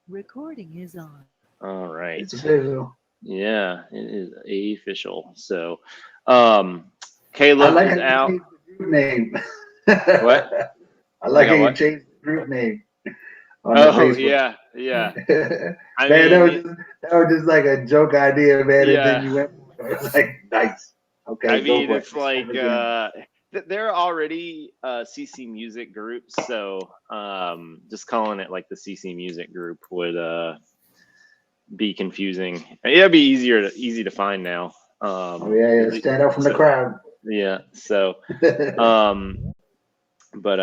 Recording is on. All right. It's official. Yeah, it is official. So, I Caleb like is how you out. changed the group name. What? I like Like how a you what? changed the group name on the Oh Facebook. yeah, yeah. I Man, mean, that was just like a joke idea, man. And then yeah. you went, it's like nice. I Okay, go mean, for it. it's Have like a game. there are already CC Music groups, so just calling it like the CC Music group would be confusing. It'd be easy to find now. Oh yeah, At yeah. least, Stand out from the so crowd. yeah. So, Donnie um, but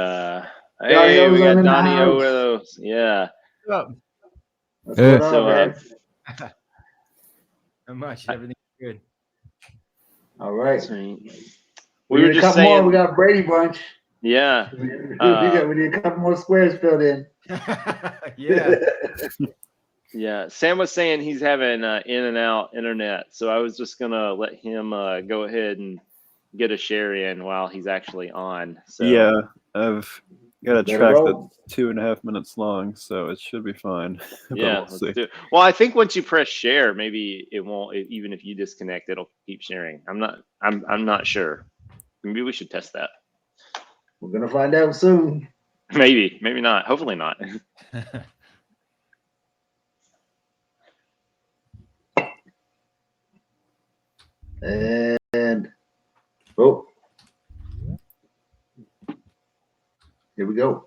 hey, we Ozone got in the Donnie house. Ozone. Yeah. What's up? What's going on, So, man? Not much. I- Everything's good. All right. sweet. We We were need a just couple more. We saying, got Brady Bunch. yeah. We need a couple more squares filled in. Yeah. Yeah, Sam was saying he's having in and out internet, so I was just gonna let him go ahead and get a share in while he's actually on. So Yeah, I've got a Better track roll. that's 2.5 minutes long, so it should be fine. But yeah, we'll let's see. do it. Well, I think once you press share, maybe it won't. Even if you disconnect, it'll keep sharing. I'm not sure. Maybe we should test that. We're gonna find out soon. Maybe not. Hopefully not. And oh, here we go.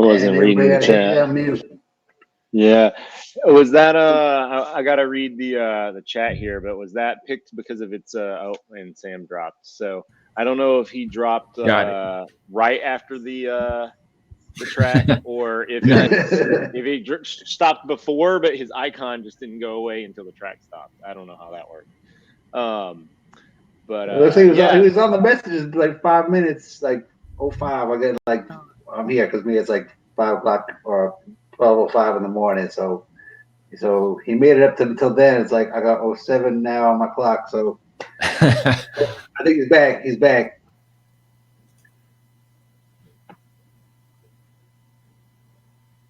wasn't And reading the everybody had to hit chat. mute. Yeah, was that I gotta read the chat here, but was that picked because of its oh, and Sam dropped. So I don't know if he dropped Got right after the track, or if Nice. if he stopped before, but his icon just didn't go away until the track stopped. I don't know how that worked. But Let's say he yeah, was on the messages like 5 minutes, like 05. I get like I'm here because me it's like 5 o'clock or 12:05 in the morning. So he made it up to until then. It's like I got 07 now on my clock. So I think he's back. He's back.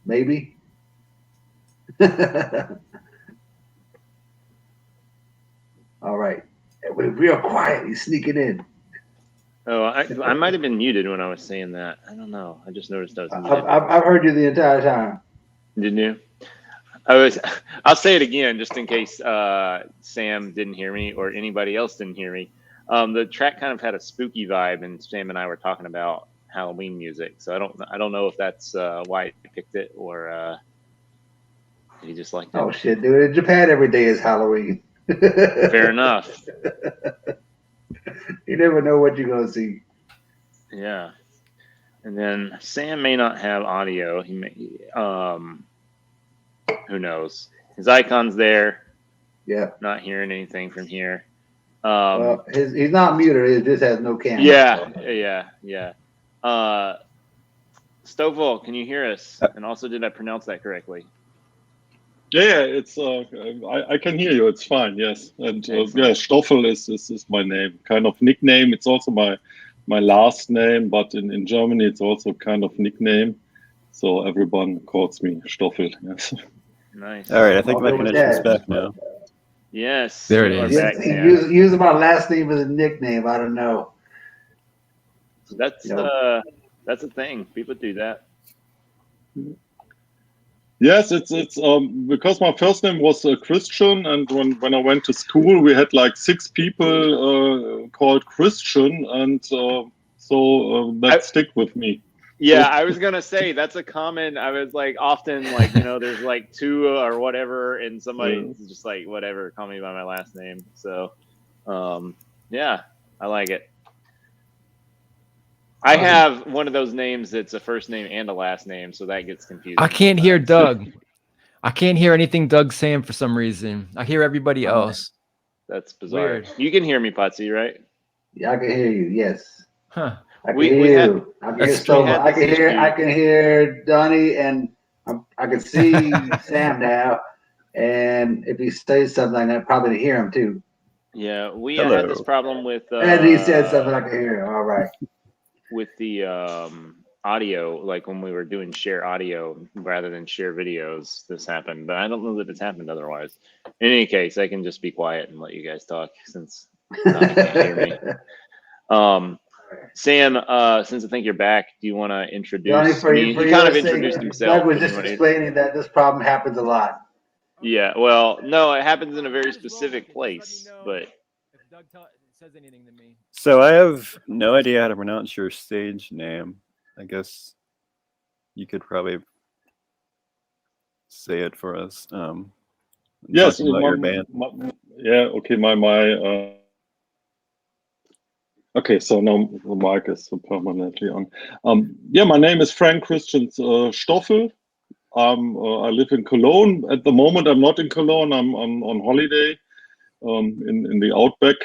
Maybe. All right. We're real quiet. He's sneaking in. oh, I might have been muted when I was saying that. I don't know. I just noticed I was muted. I've heard you the entire time. Didn't you? I'll say it again just in case Sam didn't hear me or anybody else didn't hear me. The track kind of had a spooky vibe, and Sam and I were talking about Halloween music. So I don't know if that's why he picked it, or he just liked it. Oh shit, dude! In Japan, every day is Halloween. Fair enough. You never know what you're gonna see. Yeah. And then Sam may not have audio. He may. Who knows? His icon's there. Yeah. Not hearing anything from here. Well, he's not muted. He just has no camera. Yeah, so. yeah. Stoffel, can you hear us? And also, did I pronounce that correctly? Yeah, it's I can hear you. It's fine. Yes, and yeah, Stoffel is my name, kind of nickname. It's also my last name, but in Germany it's also kind of nickname. So everyone calls me Stoffel. Yes. Nice. All right, I think my I'll go with connection's that. back now. Yes. There it you are is. back, He Sam. use my last name as a nickname. I don't know. That's You know. that's a thing. People do that. Yes, it's because my first name was Christian, and when I went to school, we had like 6 people called Christian, and so that stick with me. Yeah, I was gonna say that's a common. I was like often like there's like 2 or whatever, and somebody's just like whatever, call me by my last name. So, yeah, I like it. I have one of those names that's a first name and a last name, so that gets confusing. I can't hear Doug. I can't hear anything Doug's saying for some reason. I hear everybody else. That's bizarre. Weird. You can hear me, Patsy, right? Yeah, I can hear you. Yes. Huh. I can hear you. I can hear Stoffel. I can hear Donnie, and I can see Sam now. And if he says something, I probably hear him too. Yeah, we had this problem with. And he said something, I can hear him. All right. With the audio, like when we were doing share audio rather than share videos, this happened. But I don't know that it's happened otherwise. In any case, I can just be quiet and let you guys talk since Donnie can't hear me. Sam, since I think you're back, do you want to introduce me? He kind of introduced himself. Doug was just explaining that this problem happens a lot. Yeah, well, no, it happens in a very specific place, but. If Doug says anything to me. So I have no idea how to pronounce your stage name. I guess you could probably say it for us. Yes, about your band. Okay, so now the mic is permanently on. Yeah, my name is Frank Christian Stoffel. I live in Cologne. At the moment, I'm not in Cologne. I'm on holiday in the Outback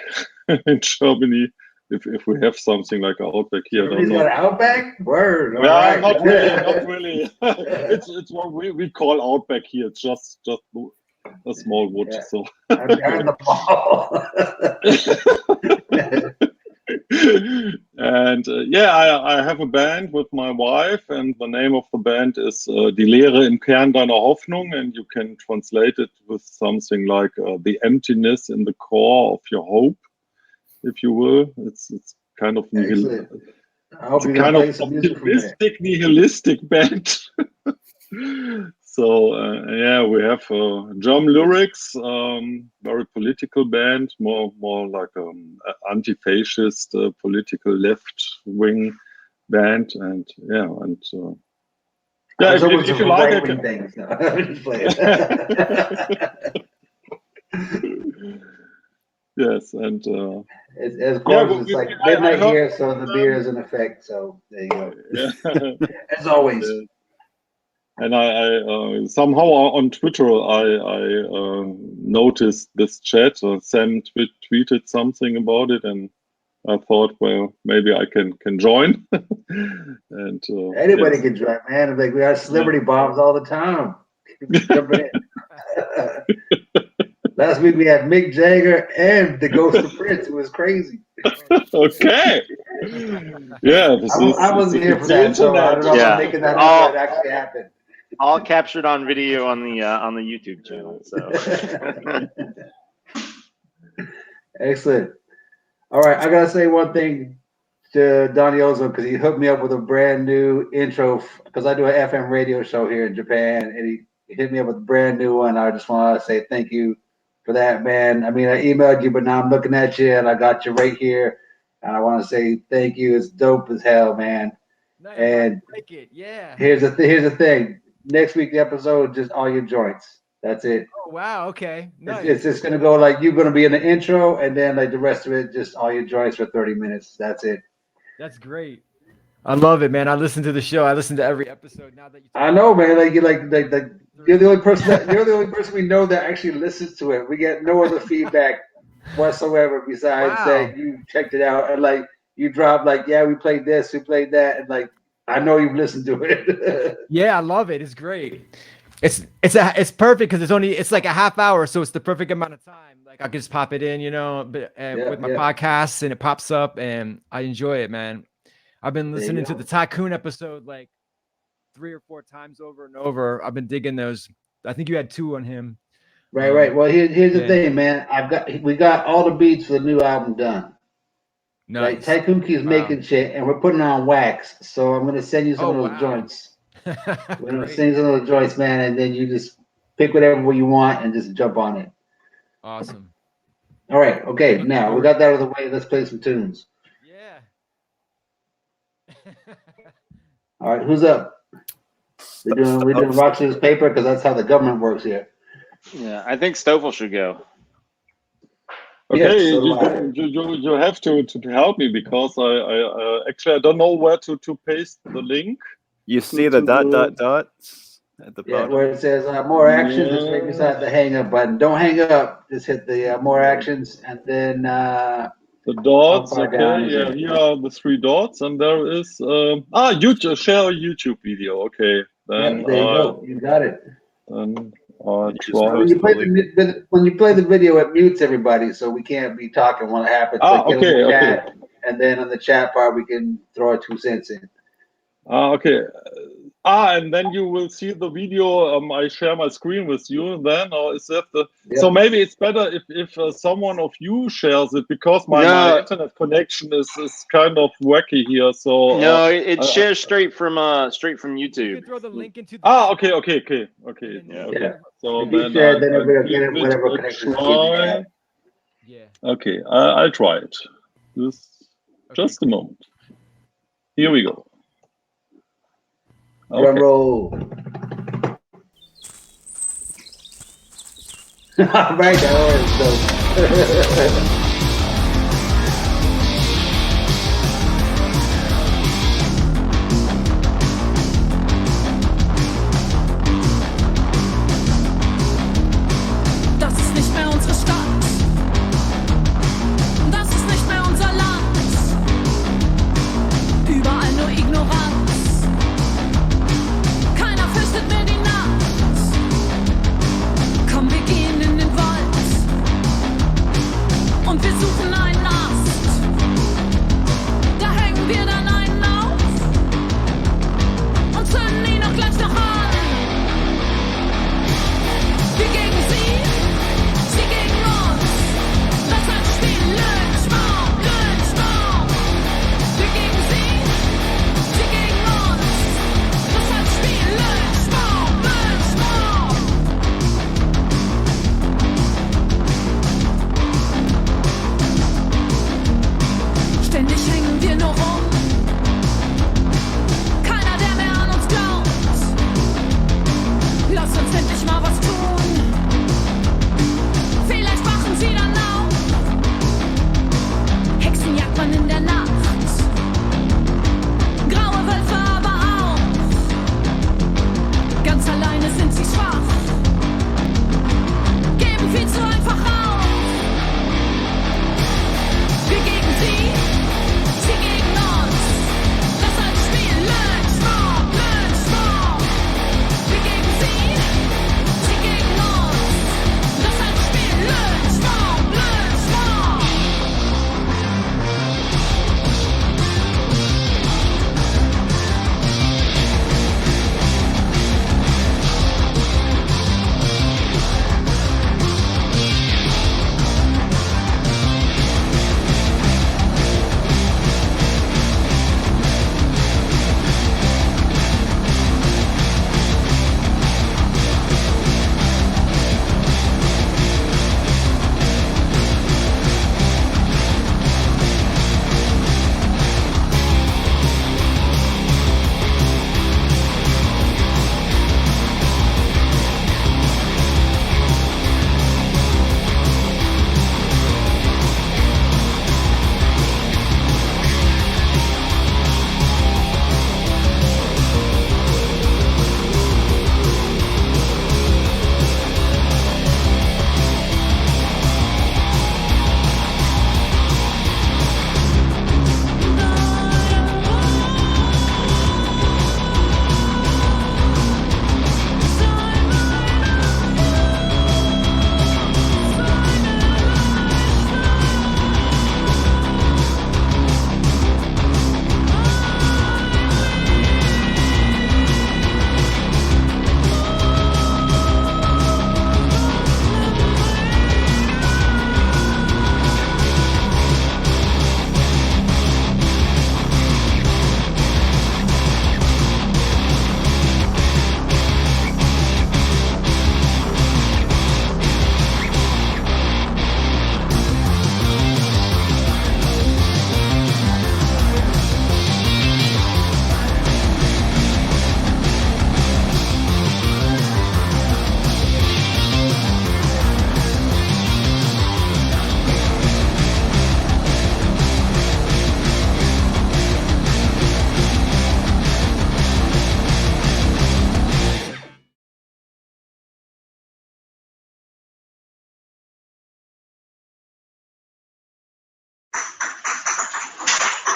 in Germany. If we have something like an Outback here, I don't know. Got an Outback? Word. Yeah, right. not really. It's what we call Outback here. It's just a small wood. Yeah. So. I'm in the mall. And I have a band with my wife, and the name of the band is Die Leere im Kern deiner Hoffnung, and you can translate it with something like the emptiness in the core of your hope, if you will. It's kind of optimistic, nihilistic band. So we have German lyrics, very political band, more like anti-fascist, political left-wing band, and Yeah, There's always if a you like, I variety of can. things. No, I'm just playing. Yes, and Of yeah, course, it's like I midnight heard. here, so the beer is in effect. So there you go. Yeah. As always. And I somehow on Twitter I noticed this chat. Sam tweeted something about it, and I thought, well, maybe I can join. And Anybody yes. can join, man. Like we got celebrity bombs all the time. Jumping in. Last week we had Mick Jagger and the Ghost of Prince. It was crazy. Okay. Yeah, I wasn't here for that, so I don't know if Yeah. I'm making that up, but it actually happened. All captured on video on the YouTube channel. So Excellent. All right, I gotta say one thing to Donnie Ozone because he hooked me up with a brand new intro because I do an FM radio show here in Japan, and he hit me up with a brand new one. I just want to say thank you for that, man. I mean, I emailed you, but now I'm looking at you, and I got you right here, and I want to say thank you. It's dope as hell, man. Nice, And I like it. Yeah. here's the thing. Next week the episode just all your joints. That's it. Oh wow. Okay. Nice. It's just gonna go like you're gonna be in the intro, and then like the rest of it, just all your joints for 30 minutes. That's it. That's great. I love it, man. I listen to the show. I listen to every episode now that you. I know, man. Like you're like you're the only person we know that actually listens to it. We get no other feedback whatsoever besides Wow. that you checked it out and like you dropped like, yeah, we played this, we played that, and like I know you've listened to it. Yeah, I love it. It's great. It's perfect because it's like a half hour, so it's the perfect amount of time. Like I can just pop it in, with my podcasts, and it pops up, and I enjoy it, man. I've been listening to the Tycoon episode like 3 or 4 times over and over. I've been digging those. I think you had 2 on him. Right. Well, here's the thing, man. We got all the beats for the new album done. Nice. Right? Tycoon keeps making shit, and we're putting it on wax. So I'm gonna send you some of those joints. We're gonna send you some of those joints, man, and then you just pick whatever you want and just jump on it. Awesome. All right. Okay. Now we got that out of the way. Let's play some tunes. Yeah. All right. Who's up? We're doing rock scissors paper because that's how the government works here. yeah, I think Stoffel should go. Okay, Yes, so do I. you have to help me because I actually I don't know where to paste the link. You see the dots at the Yeah, bottom? where it says more actions, it's right beside the hang up button. Don't hang up. Just hit the more actions and then The dots, How far down okay, is yeah, it? here are the 3 dots, and there is YouTube, share a YouTube video. Okay, then yeah, there you go. You got it. then I'll You just try. When you play the video, it mutes everybody, so we can't be talking when it happens. Like, get on the chat, and then on the chat part, we can throw our 2 cents in. Okay. And then you will see the video. I share my screen with you then, or is that the? Yeah. So maybe it's better if someone of you shares it because my internet connection is kind of wacky here. So no, it shares straight from YouTube. You can throw the link into the okay. Yeah, okay. Yeah. So If you then share, then I everybody give get whatever it a connection try. Yeah. Okay, I'll try it. Just a moment. Here we go. Drum Okay. roll. Right, that was dope. Das ist nicht mehr unsere Stadt. Das ist nicht mehr unser Land. Überall nur Ignoranz. Keiner fürchtet mehr die Nacht. Komm, wir gehen in den Wald. Und wir suchen einen Ast. Da hängen wir dann einen auf. Und zünden ihn auch gleich noch an. Wir gegen sie, sie gegen uns. Das heißt Spiel Lynchmob, Lynchmob. Wir gegen sie, sie gegen uns. Das heißt Spiel Lynchmob, Lynchmob. Ständig hängen wir nur rum.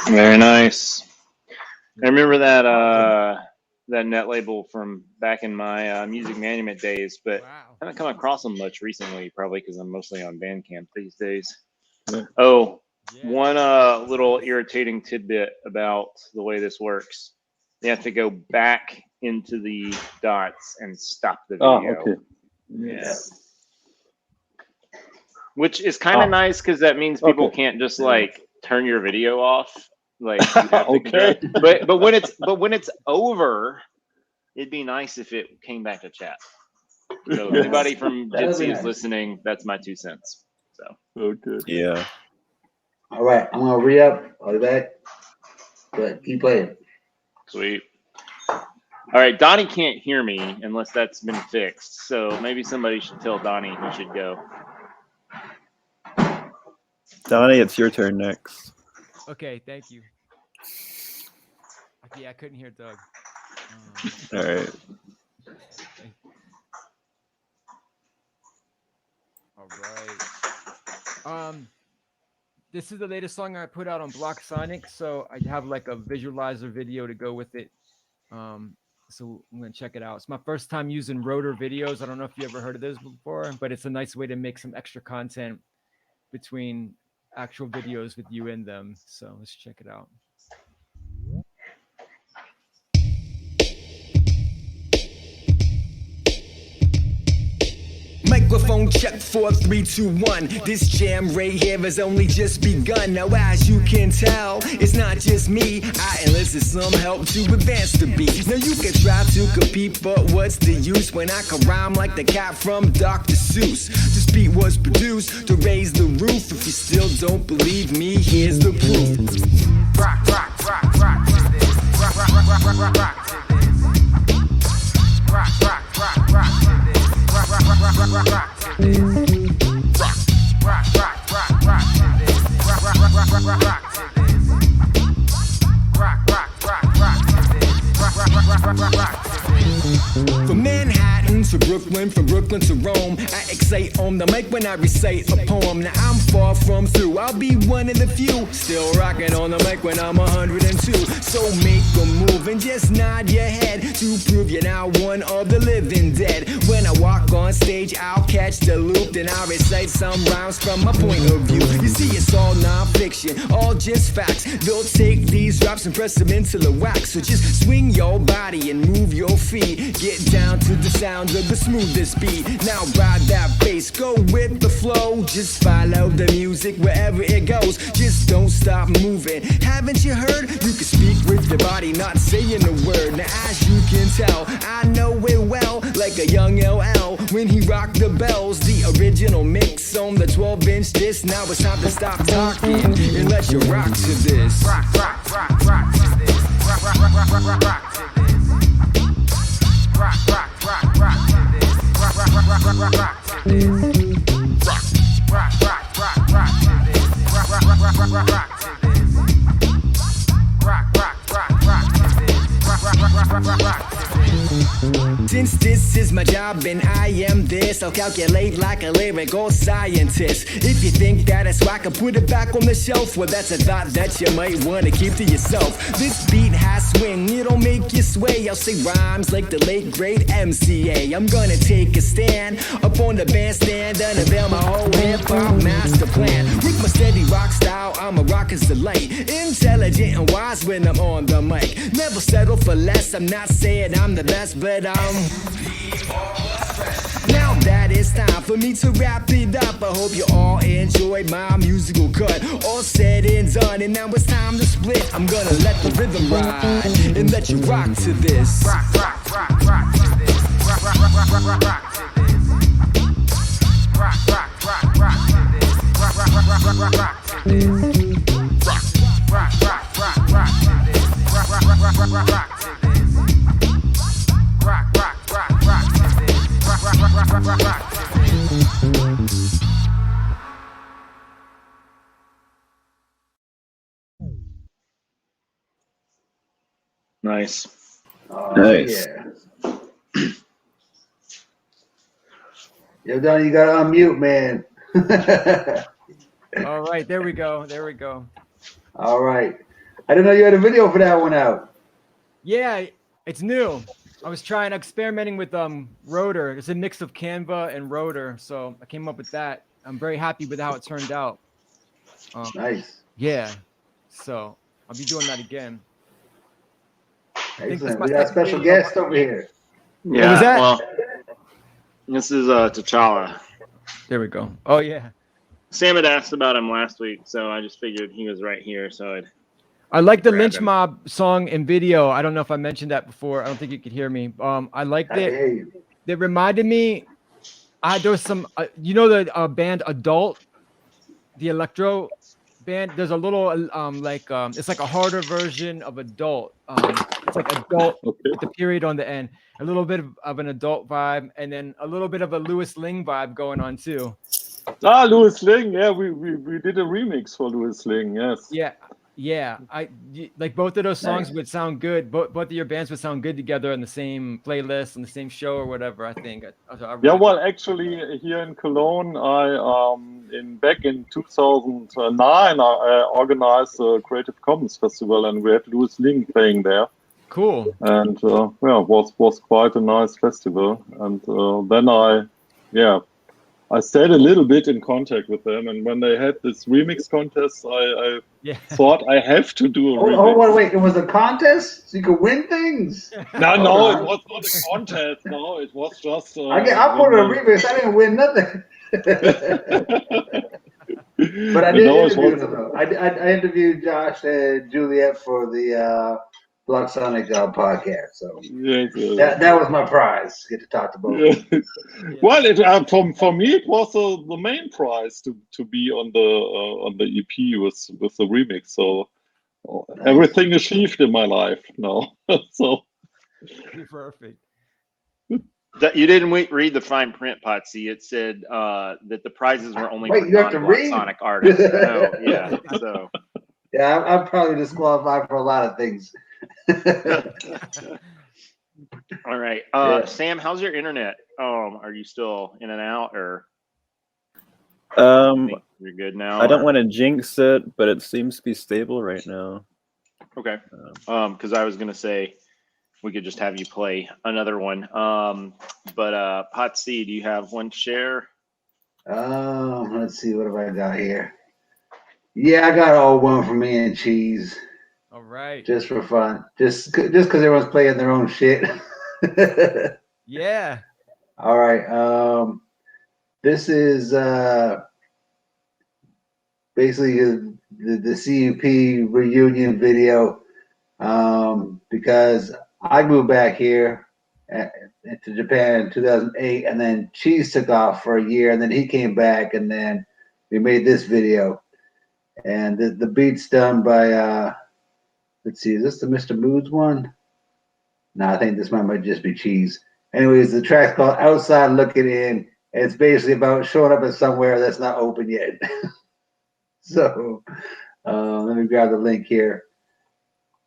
Very nice. I remember that net label from back in my music management days, but I haven't come across them much recently, probably because I'm mostly on Bandcamp these days. Oh, one little irritating tidbit about the way this works. You have to go back into the dots and stop the video. Okay. Yeah. Which is kind of nice because that means people can't just like turn your video off. Like you have to but when it's over, it'd be nice if it came back to chat. So if anybody from Jitsi is listening, that's my 2 cents. So Okay. Yeah. All right, I'm gonna re-up. I'll be back. But keep playing. Sweet. All right, Donnie can't hear me unless that's been fixed. So maybe somebody should tell Donnie he should go. Donnie, it's your turn next. Okay, thank you. Okay, I couldn't hear Doug. All right. All right. This is the latest song I put out on Block Sonic, so I have like a visualizer video to go with it. So I'm gonna check it out. It's my first time using Rotor videos. I don't know if you ever heard of this before, but it's a nice way to make some extra content between actual videos with you in them. So let's check it out. Microphone check 4, 3, 2, 1. This jam right here has only just begun. Now as you can tell, it's not just me. I enlisted some help to advance the beat. Now you can try to compete, but what's the use when I can rhyme like the cat from Dr. Seuss? This beat was produced to raise the roof. If you still don't believe me, here's the proof. Rock, rock, rock, rock to this. Rock, rock, rock, rock, rock, rock, rock to this. Rock, rock, rock, rock to this. Rock, rock, rock, rock, rock, rock, rock to this. Rock, rock, rock, rock, rock to this. Rock, rock, rock, rock, rock, rock, rock to this. Rock, rock, rock, rock to this. Rock, rock, rock, rock, rock, rock, rock to this. From Manhattan to Brooklyn, from Brooklyn to Rome, I excite on the mic when I recite a poem. Now I'm far from through, I'll be one of the few still rocking on the mic when I'm 102. So make a move and just nod your head to prove you're now one of the living dead. When I walk on stage, I'll catch the loop, then I'll recite some rhymes from my point of view. You see, it's all non-fiction, all just facts. They'll take these drops and press them into the wax. So just swing your body and move your feet. Get down to the sound of the smoothest beat. Now ride that bass, go with the flow. Just follow the music wherever it goes. Just don't stop moving. Haven't you heard? You can speak with your body, not saying a word. Now as you can tell, I know it well, like a young LL when he rocked the bells. The original mix on the 12-inch disc. Now it's time to stop talking and let you rock to this. Rock, rock, rock, rock to this. Rock, rock, rock, rock, rock, rock, rock to this. Rock, rock, rock, rock to this. Rock, rock, rock, rock, rock, rock, rock to this. Rock, rock, rock, rock, rock to this. Rock, rock, rock, rock, rock, rock, rock to this. Rock, rock, rock, rock to this. Rock, rock, rock, rock, rock, rock, rock to this. Since this is my job and I am this, I'll calculate like a lyrical scientist. If you think that it's whack, I put it back on the shelf. Well, that's a thought that you might want to keep to yourself. This beat has swing, it'll make you sway. I'll say rhymes like the late great MCA. I'm gonna take a stand up on the bandstand and unveil my whole hip-hop master plan. With my steady rock style, I'm a rocker's delight. Intelligent and wise when I'm on the mic. Never settle for less, I'm not saying I'm the best, but now that it's time for me to wrap it up, I hope you all enjoyed my musical cut. All said and done, and now it's time to split. I'm gonna let the rhythm ride and let you rock to this. Rock, rock, rock, rock to this. Rock, rock, rock, rock, rock, rock, rock to this. Rock, rock, rock, rock to this. Rock, rock, rock, rock, rock, rock, rock to this. Rock, rock, rock, rock, rock to this. Rock, rock, rock, rock, rock, rock, rock to this. Rock, rock, rock, rock to this. Rock, rock, rock, rock, rock, rock, rock to this. Nice. Nice. Yeah. Yo, Donnie, you gotta unmute, man. All right, there we go. There we go. All right. I didn't know you had a video for that one out. Yeah, it's new. I was experimenting with Rotor. It's a mix of Canva and Rotor, so I came up with that. I'm very happy with how it turned out. Nice. Yeah, so I'll be doing that again. Excellent. We got a special guest over here. Yeah. What was that? Well, this is T'Challa. There we go. Oh yeah. Sam had asked about him last week, so I just figured he was right here. So I like the grab Lynch him. Mob song and video. I don't know if I mentioned that before. I don't think you could hear me. I liked I it. hear you. It reminded me. There was some. You know the band Adult, the electro band. There's a little it's like a harder version of Adult. It's like Adult with the period on the end. A little bit of an Adult vibe, and then a little bit of a Louis Ling vibe going on too. Louis Ling. Yeah, we did a remix for Louis Ling. Yes. Yeah. Like both of those songs Nice. would sound good. Both of your bands would sound good together on the same playlist, on the same show or whatever. I think. Yeah, well, actually, here in Cologne, back in 2009, I organized a Creative Commons festival, and we had Louis Ling playing there. Cool. And was quite a nice festival. And then I stayed a little bit in contact with them, and when they had this remix contest, I thought I have to do a remix. Oh, wait! It was a contest, so you could win things. No, it was not a contest. No, it was just. I put a remix. I didn't win nothing. But I did interview them, though. I interviewed Josh and Juliet for the Block Sonic podcast. So that was my prize. Get to talk to both. Yeah. Well, for me, it was the main prize to be on the EP with the remix. So everything achieved in my life now. So perfect. You didn't read the fine print, Potsy. It said that the prizes were only for non-Sonic artists. No, yeah. So. Yeah, I'm probably disqualified for a lot of things. All right, Sam, how's your internet? Are you still in and out, or you're good now? I don't want to jinx it, but it seems to be stable right now. Okay. Because I was gonna say we could just have you play another one. But Potsy, do you have one to share? Let's see, what have I got here? Yeah, I got all one for me and Cheese. All right. Just for fun. Just because everyone's playing their own shit. Yeah. All right. This is basically the CUP reunion video because I moved back here to Japan in 2008, and then Cheese took off for a year, and then he came back, and then we made this video. And the beat's done by let's see, is this the Mr. Moods one? No, I think this one might just be Cheese. Anyways, the track's called Outside Looking In, and it's basically about showing up at somewhere that's not open yet. So let me grab the link here.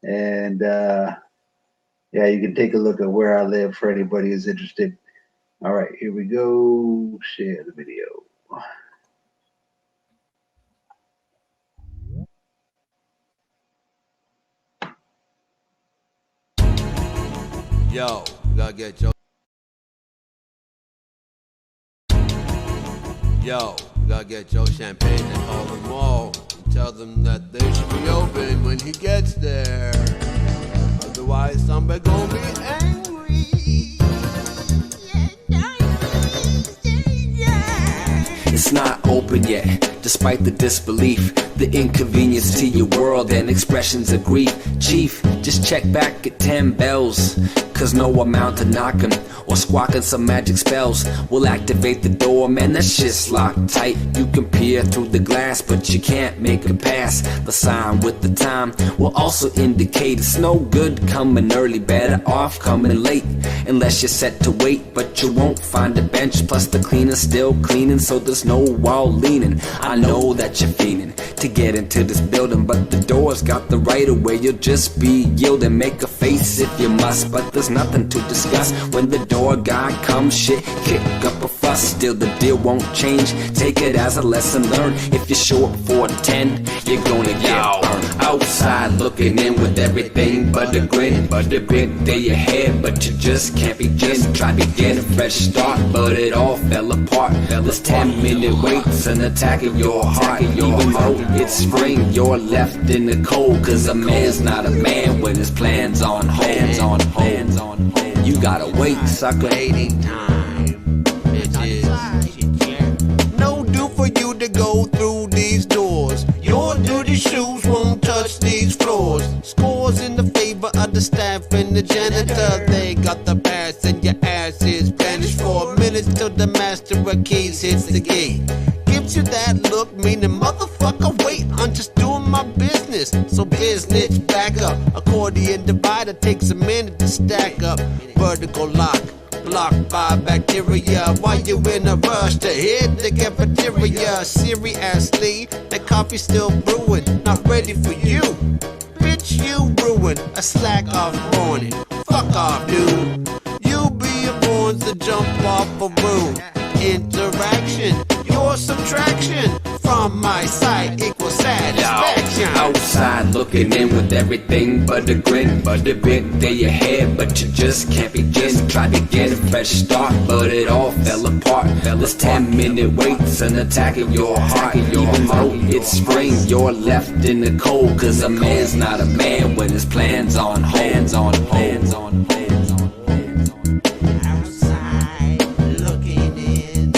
And yeah, you can take a look at where I live for anybody who's interested. All right, here we go. Share the video. Yo, you gotta get your. Yo, you gotta get your champagne and call them all. And tell them that they should be open when he gets there. Otherwise, somebody gonna be angry. It's not open yet, despite the disbelief, the inconvenience to your world and expressions of grief. Chief, just check back at 10 bells, cause no amount of knocking or squawking some magic spells will activate the door, man, that shit's locked tight. You can peer through the glass, but you can't make it pass. The sign with the time will also indicate it's no good coming early, better off coming late. Unless you're set to wait, but you won't find a bench. Plus the cleaner's still cleaning, so there's no wall leaning. I know that you're fiending to get into this building, but the door's got the right of way. You'll just be yielding, make a face if you must, but there's nothing to discuss. When the door guy comes, shit, kick up a fuss. Still the deal won't change, take it as a lesson learned. If you show up for 10, you're gonna get burned. outside looking in with everything but a grin. But a big day ahead, but you just can't begin. Try to get a fresh start, but it all fell apart. This 10-minute waits and attacking your heart. Even though it's spring, you're left in the cold. Cause a man's not a man when his plans on hold. You gotta wait, sucker. Waiting time. No do for you to go through these doors. Your dirty shoes won't touch these floors. Scores in the favor of the staff and the janitor. They got the pass and your ass is banished for minutes till the master of keys hits the gate. Gives you that look, meaning motherfucker, wait, I'm just doing my business. So business back up. Accordion divider takes a minute to stack up. Vertical lock, blocked by bacteria. While you in a rush to hit the cafeteria. Seriously, that coffee's still brewing, not ready for you. Bitch, you ruined a slack off morning. Fuck off, dude. You be a born to jump off a room. Interaction, your subtraction from my side equals satisfaction. Outside looking in with everything but a grin. But a big day ahead, but you just can't begin. Tried to get a fresh start, but it all fell apart. This 10-minute waits and attacking your heart. Even though it's spring, you're left in the cold. Cause a man's not a man when his plans on hold. Outside looking in.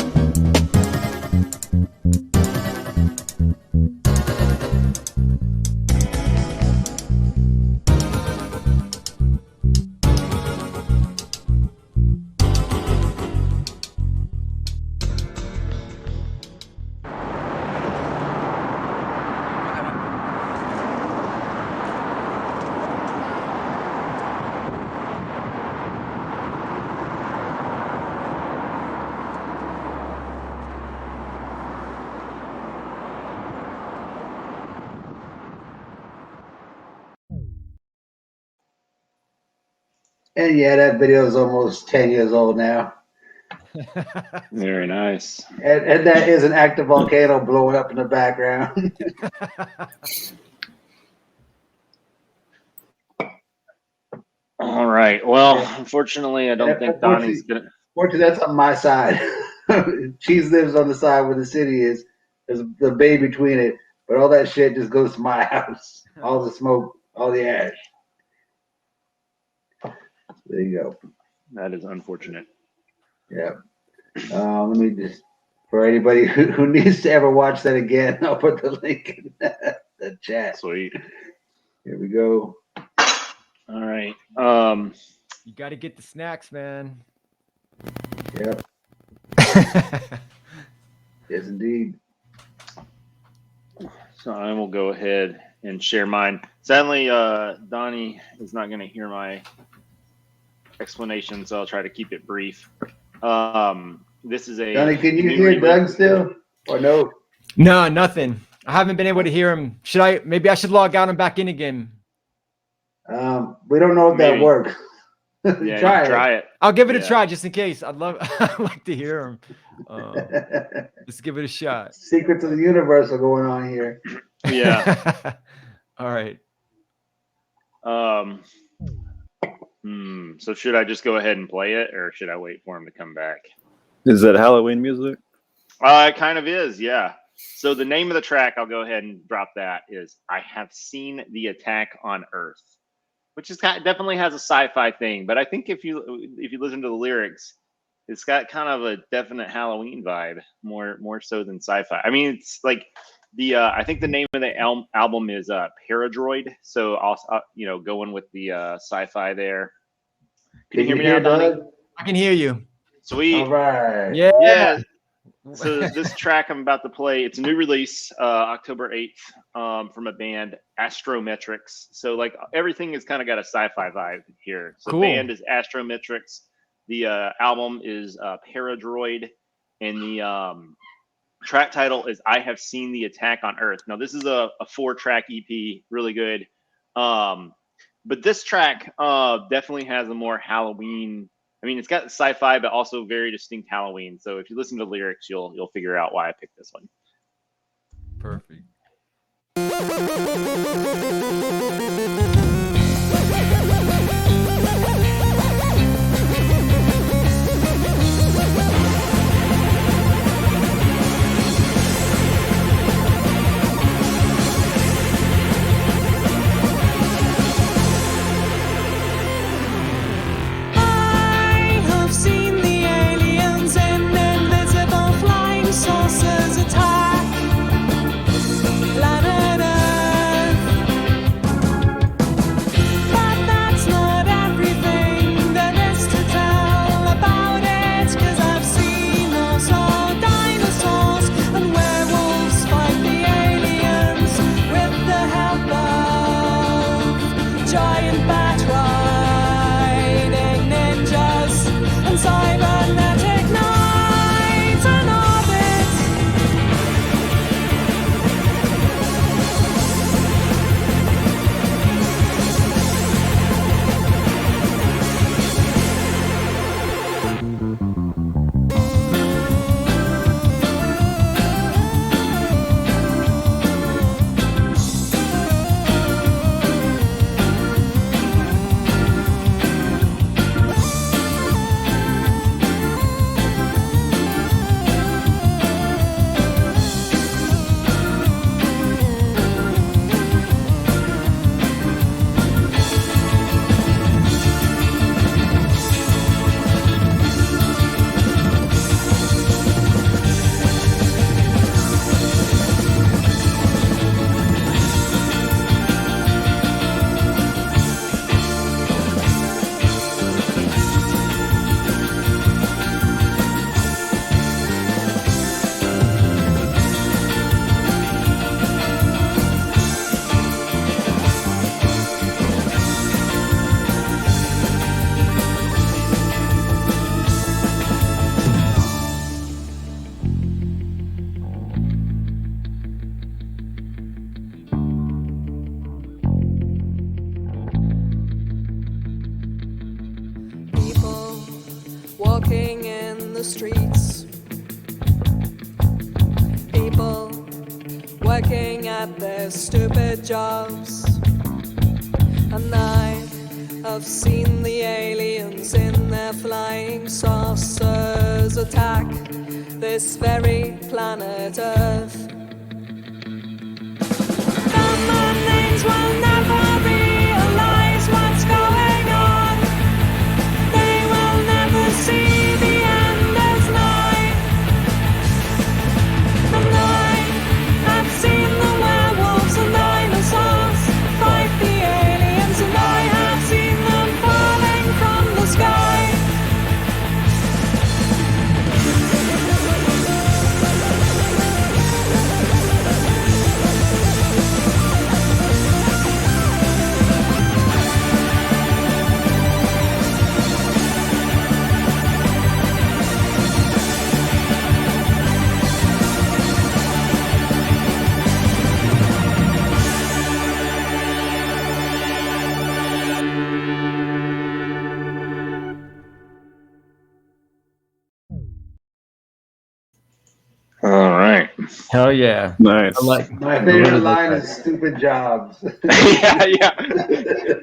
And yeah, that video is almost 10 years old now. Very nice. And that is an active volcano blowing up in the background. All right. Well, unfortunately, I don't think Donnie's gonna. Fortunately, that's on my side. Cheese lives on the side where the city is. There's the bay between it, but all that shit just goes to my house. All the smoke, all the ash. There you go. That is unfortunate. Yeah. Let me just, for anybody who needs to ever watch that again, I'll put the link in the chat. Sweet. Here we go. All right. You got to get the snacks, man. Yep. Yes, indeed. So I will go ahead and share mine. Sadly, Donnie is not going to hear my explanation, so I'll try to keep it brief. This is a. Donnie, can you hear Doug still, or no? No, nothing. I haven't been able to hear him. Maybe I should log out and back in again. We don't know if that works. Yeah, try it. I'll give it a try just in case. I'd like to hear him. Let's give it a shot. Secrets of the universe are going on here. Yeah. All right. So should I just go ahead and play it, or should I wait for him to come back? Is that Halloween music? It kind of is, yeah. So the name of the track, I'll go ahead and drop that, is "I Have Seen the Attack on Earth," which is definitely has a sci-fi thing. But I think if you listen to the lyrics, it's got kind of a definite Halloween vibe, more so than sci-fi. I mean, it's like the I think the name of the album is Paradroid. So also going with the sci-fi there. Can you hear me now, Donnie? I can hear you. Sweet. All right. Yeah. So this track I'm about to play, it's a new release, October 8th, from a band, Astrometrics. So like everything has kind of got a sci-fi vibe here. So cool. The band is Astrometrics. The album is Paradroid, and the track title is "I Have Seen the Attack on Earth." Now this is a 4-track EP, really good. But this track definitely has a more Halloween. I mean, it's got sci-fi, but also very distinct Halloween. So if you listen to the lyrics, you'll figure out why I picked this one. Perfect. above. Giant bat riding ninjas and cybernetic knights in orbit. People walking in the streets. People working at their stupid jobs. And I have seen the aliens in their flying saucers attack this very planet Earth. Some things will never realize what's going on. They will never see the end as night. And I have seen the werewolves and dinosaurs fight the aliens, and I have seen them falling from the sky. All right. Hell yeah. Nice. I like My favorite line is "stupid jobs." yeah.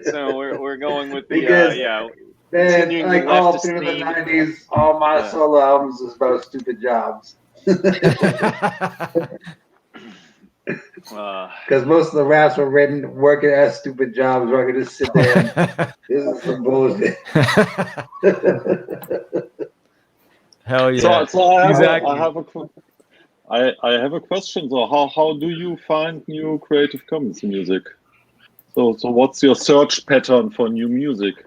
So we're going with the Because- yeah. Man, Continuing like the all leftist through the theme. '90s, all my solo albums is about stupid jobs. Because most of the raps were written working at stupid jobs, where I could just sit there and this is some bullshit. Hell yeah. So I have Exactly. I have a question. So how do you find new Creative Commons music? So what's your search pattern for new music?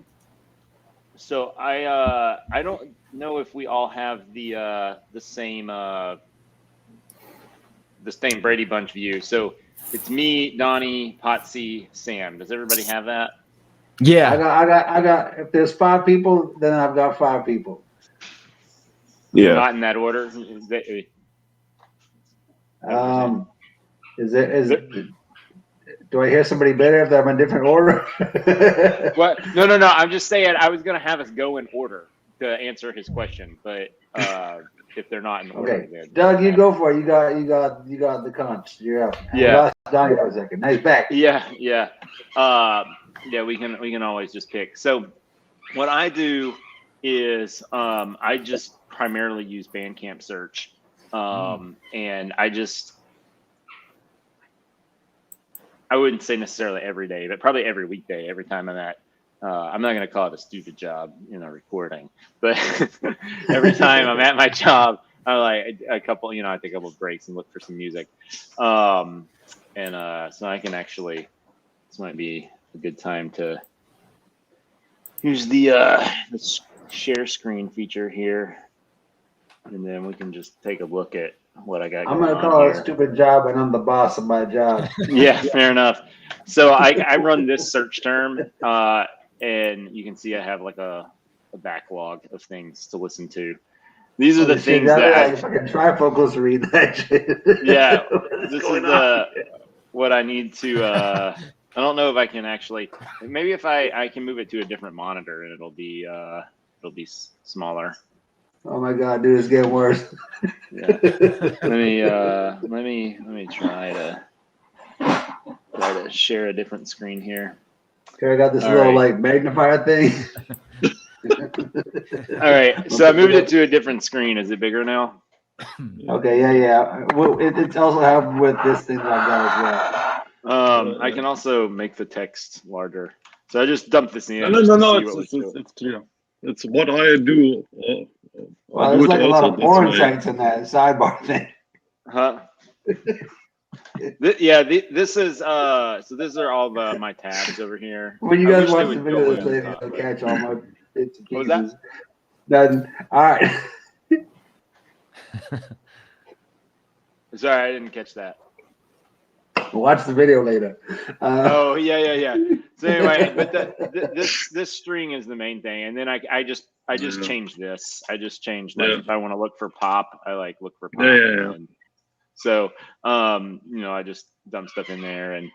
So I don't know if we all have the same Brady Bunch view. So it's me, Donnie, Potsy, Sam. Does everybody have that? Yeah. I got. If there's 5 people, then I've got 5 people. Yeah. Not in that order. Do I hear somebody better if they're in a different order? What? No. I'm just saying. I was gonna have us go in order to answer his question, but if they're not in order, Okay, then Doug, you go for it. You got the conch. You're up. Yeah. We lost Donnie for a second. Nice back. Yeah. We can always just pick. So what I do is I just primarily use Bandcamp search, and I wouldn't say necessarily every day, but probably every weekday, every time I'm at. I'm not going to call it a stupid job in a recording, but every time I'm at my job, I like I take a couple of breaks and look for some music. So I can actually, this might be a good time to use the share screen feature here, and then we can just take a look at what I got. I'm gonna call it a stupid job, and I'm the boss of my job. Yeah, fair enough. So I run this search term, and you can see I have like a backlog of things to listen to. These are the things that fucking trifocals to read that shit. Yeah, this is what I need to. I don't know if I can actually. Maybe if I can move it to a different monitor and it'll be smaller. Oh my god, dude, it's getting worse. Yeah. Let me try to share a different screen here. Okay, I got this All little right. like magnifier thing. All right, so I moved it to a different screen. Is it bigger now? Okay, yeah. Well, it also helps with this thing that I got as well. I can also make the text larger. So I just dumped this in. No. It's clear. It's what I do. Well, I do there's it like a lot also of porn this way. sites in that sidebar thing. Huh? This is so these are all my tabs over here. When you I guys wish they watch the would video, go this in lady top, will but- catch all my bits and What was pieces. that? Then, all right. Sorry, I didn't catch that. Watch the video later. Oh yeah. So anyway, but this string is the main thing, and then I just changed this. I just changed like if I want to look for pop, I like look for pop. Yeah. And so I just dump stuff in there, and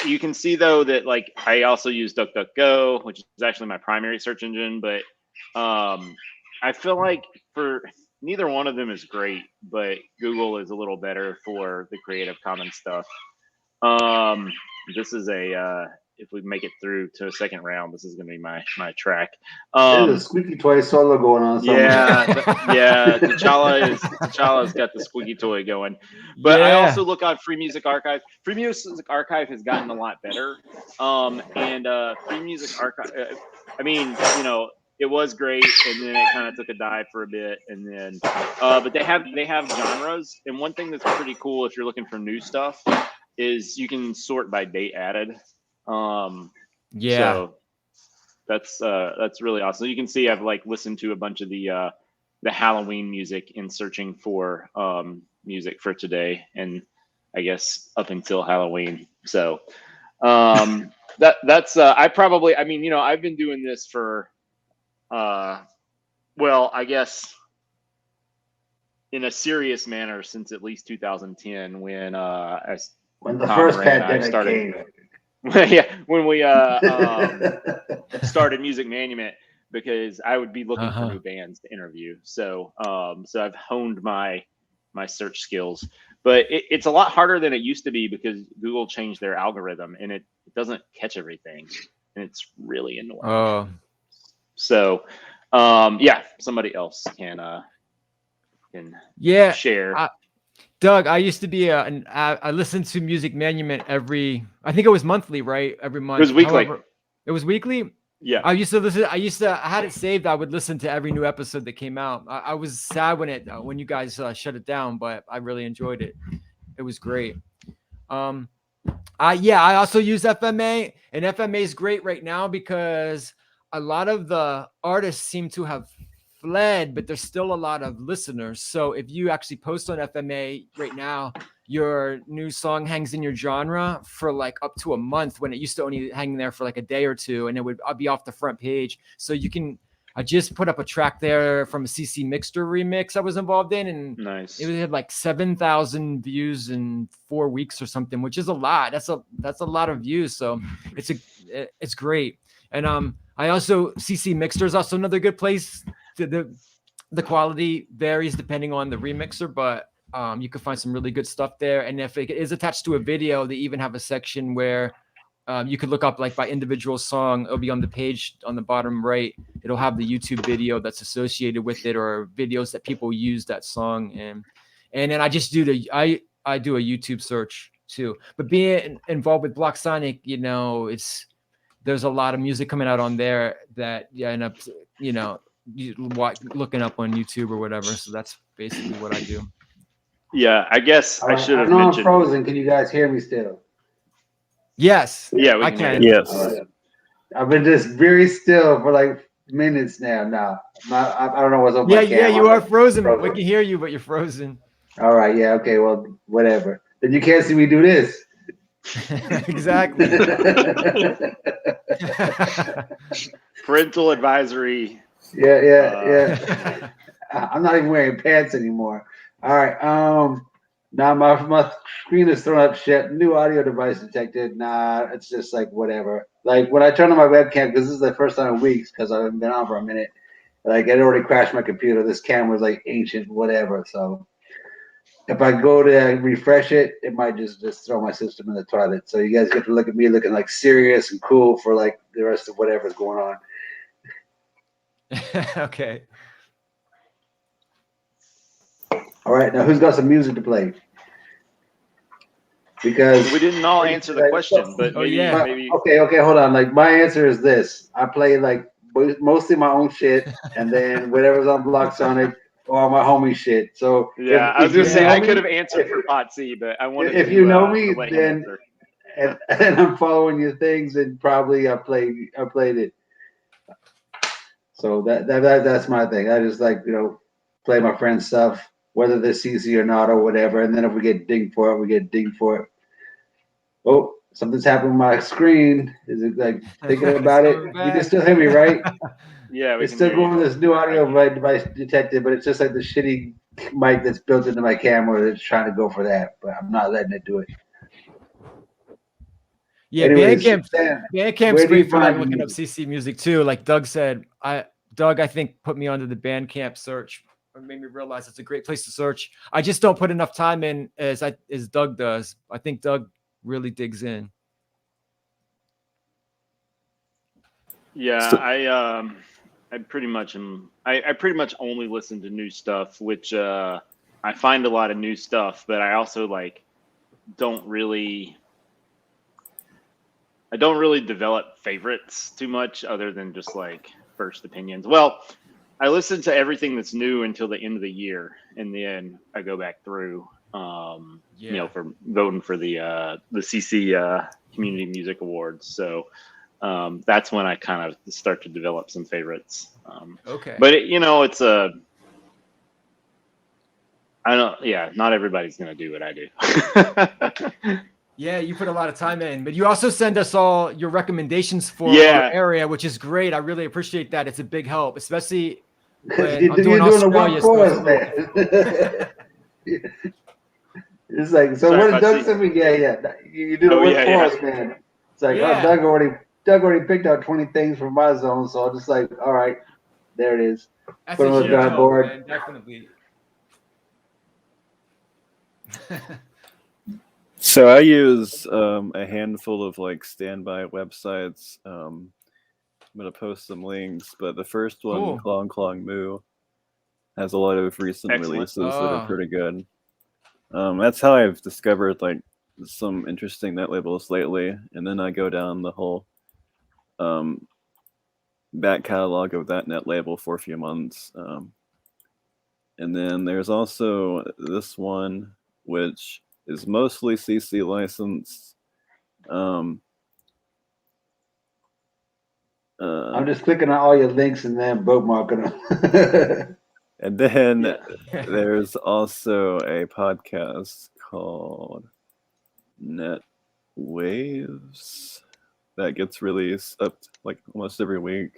you can see though that like I also use DuckDuckGo, which is actually my primary search engine, but I feel like for neither one of them is great, but Google is a little better for the Creative Commons stuff. This is if we make it through to a second round, this is going to be my track. There's a squeaky toy solo going on somewhere. Yeah. T'Challa's got the squeaky toy going. But I also look on Free Music Archive. Free Music Archive has gotten a lot better. Free Music Archive, it was great, and then it kind of took a dive for a bit, and then but they have genres, and one thing that's pretty cool if you're looking for new stuff is you can sort by date added. So that's really awesome. You can see I've like listened to a bunch of the Halloween music in searching for music for today, and I guess up until Halloween. So that's I've been doing this for I guess in a serious manner since at least 2010 when the first pandemic came. When we started Music Monument, because I would be looking for new bands to interview. So I've honed my search skills, but it's a lot harder than it used to be because Google changed their algorithm and it doesn't catch everything, and it's really annoying. So, somebody else can share. Doug, I used to be I listened to Music Monument I think it was monthly, right? Every month. It was weekly. It was weekly? Yeah. I used to listen. I had it saved. I would listen to every new episode that came out. I was sad when you guys shut it down, but I really enjoyed it. It was great. I also use FMA, and FMA is great right now because a lot of the artists seem to have fled, but there's still a lot of listeners. So if you actually post on FMA right now, your new song hangs in your genre for like up to a month, when it used to only hang there for like a day or two, and it would be off the front page. So I just put up a track there from a CC Mixter remix I was involved in, and nice. It had like 7,000 views in 4 weeks or something, which is a lot. That's a lot of views. So it's great. And I also CC Mixter is also another good place. The quality varies depending on the remixer, but you can find some really good stuff there. And if it is attached to a video, they even have a section where you could look up like by individual song. It'll be on the page on the bottom right. It'll have the YouTube video that's associated with it, or videos that people use that song. And then I just do I do a YouTube search too. But being involved with Block Sonic, there's a lot of music coming out on there that you end up looking up on YouTube or whatever. So that's basically what I do. Yeah, I guess I should have mentioned. I'm frozen. Can you guys hear me still? Yes. Yeah, I can. Yes. Right. I've been just very still for like minutes now. I don't know what's up. Yeah, you are frozen. We can hear you, but you're frozen. All right. Yeah. Okay. Well, whatever. Then you can't see me do this. Exactly. Parental advisory. Yeah. I'm not even wearing pants anymore. All right. Now my screen is throwing up shit. New audio device detected. Nah, it's just like whatever. Like when I turn on my webcam, because this is the first time in weeks, because I haven't been on for a minute. Like it already crashed my computer. This camera's like ancient, whatever. So if I go to refresh it, it might just throw my system in the toilet. So you guys get to look at me looking like serious and cool for like the rest of whatever's going on. Okay. All right, now who's got some music to play? Because We didn't all answer the question, but Oh, maybe, yeah. maybe. okay, hold on. Like my answer is this: I play like mostly my own shit, and then whatever's on Block Sonic or my homie shit. So Yeah, I was you gonna say know I me- could have answered for Pot C, but I wanted if to, you know me, to let him then answer. and I'm following your things, and probably I played it. So that's my thing. I just like play my friend's stuff, whether they're CC or not or whatever. And then if we get dinged for it, we get dinged for it. Oh, something's happened with my screen. Is it like thinking about it? Coming You can back. still hear me, right? Yeah, we It's can still hear you. going this new audio device detected, but it's just like the shitty mic that's built into my camera that's trying to go for that. But I'm not letting it do it. Yeah, Anyways, Bandcamp's Stan, Bandcamp's where do you great for like find looking up music? CC music too. Like Doug said, Doug I think put me onto the Bandcamp search, or made me realize it's a great place to search. I just don't put enough time in as Doug does. I think Doug really digs in. Yeah, So- I pretty much am. I pretty much only listen to new stuff, which I find a lot of new stuff, but I also like don't really. I don't really develop favorites too much, other than just like first opinions. Well, I listen to everything that's new until the end of the year, and then I go back through. For voting for the CC Community Music Awards. So that's when I kind of start to develop some favorites. Okay. But it's a. I don't. Yeah, not everybody's gonna do what I do. Yeah, you put a lot of time in, but you also send us all your recommendations for Yeah. our area, which is great. I really appreciate that. It's a big help, especially when You're I'm doing doing the Australia. work So for it's a us, little- man. It's like, so Sorry, what did Doug Betsy. send me? Yeah. You do the Oh, work yeah, for yeah. us, man. It's like, Yeah. oh, Doug already picked out 20 things from my zone, so I'm just like, all right, there it is. That's Put a on the huge help, dartboard. man. Definitely. So I use a handful of like standby websites. I'm gonna post some links, but the first one, Cool. Klong Moo, has a lot of recent Excellent. releases that are Oh. pretty good. That's how I've discovered like some interesting net labels lately, and then I go down the whole back catalog of that net label for a few months. And then there's also this one, which is mostly CC licensed. I'm just clicking on all your links and then bookmarking them. And then Yeah. there's also a podcast called Net Waves that gets released up like almost every week.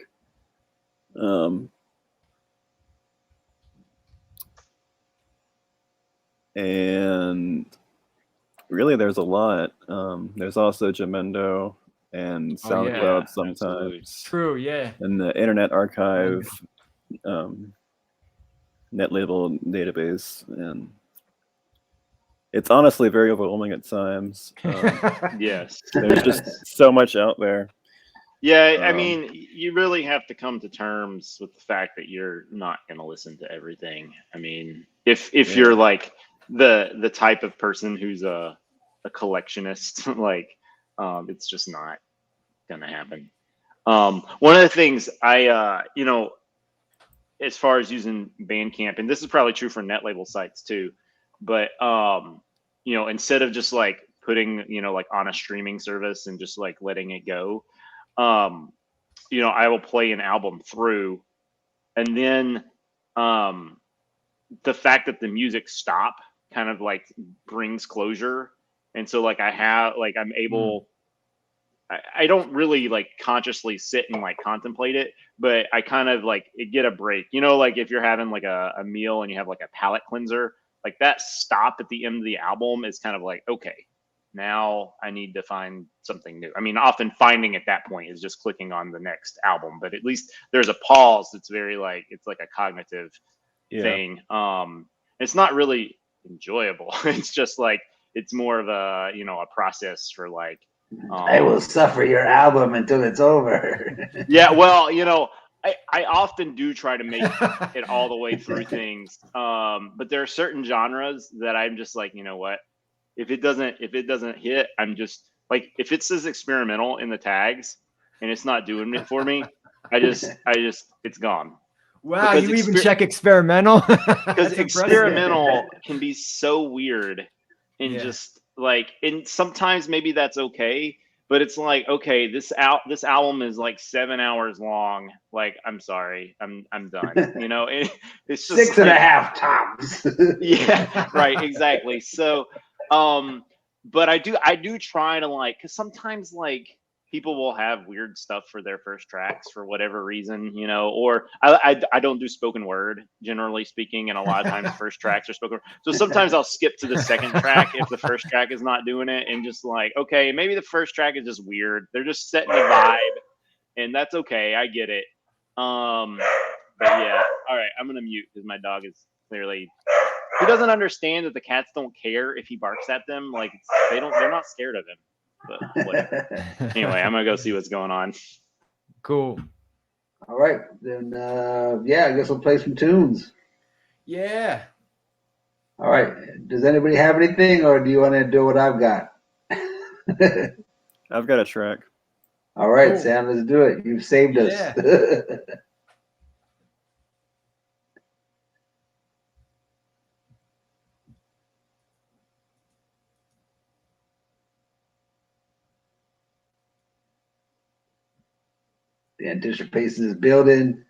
And really there's a lot. There's also Jamendo and SoundCloud sometimes. Absolutely. True. Yeah. And the Internet Archive net label database, and it's honestly very overwhelming at times. Yes. There's just so much out there. Yeah, I mean, you really have to come to terms with the fact that you're not going to listen to everything. I mean, if you're like the type of person who's a collectionist, like it's just not going to happen. One of the things I as far as using Bandcamp, and this is probably true for net label sites too, but instead of just like putting like on a streaming service and just like letting it go, I will play an album through, and then the fact that the music stop kind of like brings closure And so like I'm able, I don't really like consciously sit and like contemplate it, but I kind of like get a break, you know, like if you're having like a meal and you have like a palate cleanser, like that stop at the end of the album is kind of like, okay, now I need to find something new. I mean, often finding at that point is just clicking on the next album, but at least there's a pause that's very like, it's like a cognitive thing. It's not really enjoyable. It's just like, it's more of a, you know, a process for like, I will suffer your album until it's over. Yeah, well, you know, I often do try to make it all the way through things. But there are certain genres that I'm just like, you know what? If it doesn't hit, I'm just like, if it says experimental in the tags and it's not doing it for me, I just it's gone. Wow, because you even check experimental? Because experimental can be so weird and just like, and sometimes maybe that's okay, but it's like, okay, this album is like 7 hours long. Like, I'm sorry, I'm done. You know, it's just 6.5 tops. Yeah, right, exactly. So, but I do try to like, because sometimes like people will have weird stuff for their first tracks for whatever reason, you know, or I don't do spoken word, generally speaking, and a lot of times first tracks are spoken word. So sometimes I'll skip to the second track if the first track is not doing it, and just like, okay, maybe the first track is just weird. They're just setting a vibe, and that's okay. I get it. But yeah, all right, I'm gonna mute because my dog is clearly, he doesn't understand that the cats don't care if he barks at them. Like they're not scared of him. But whatever. Anyway, I'm gonna go see what's going on. Cool. All right, then. Yeah, I guess we'll play some tunes. Yeah. All right. Does anybody have anything, or do you want to do what I've got? I've got a track. All right, cool. Sam, let's do it. You've saved us. Yeah. The anticipation is building.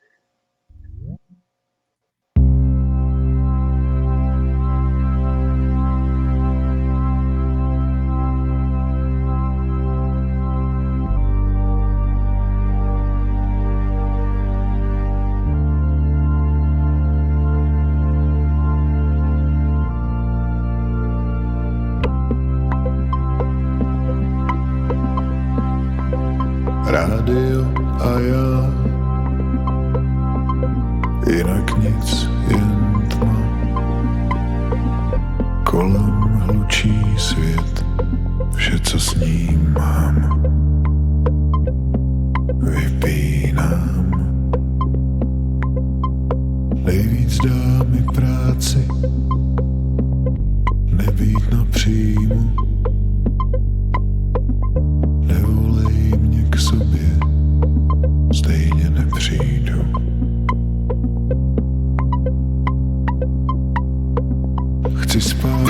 Rádio a já, jinak nic, jen tma. Kolem hlučí svět, vše, co s ním mám, vypínám. Nejvíc dá mi práci, nebýt na příjmu. Nevolej mě k sobě, stejně nepřijdu. Chci spát.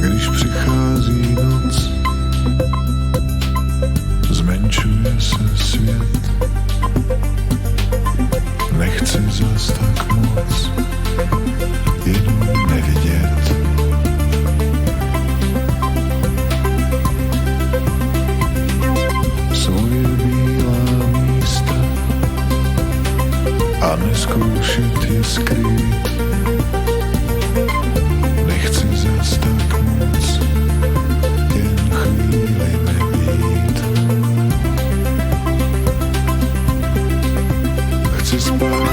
Když přichází noc, zmenšuje se svět. Nechci zas tak moc, jenom nevidět. Svoje bílá místa a neskoušet je skrýt. Nechci zas tak moc, jen chvíli nebýt. Chci spát.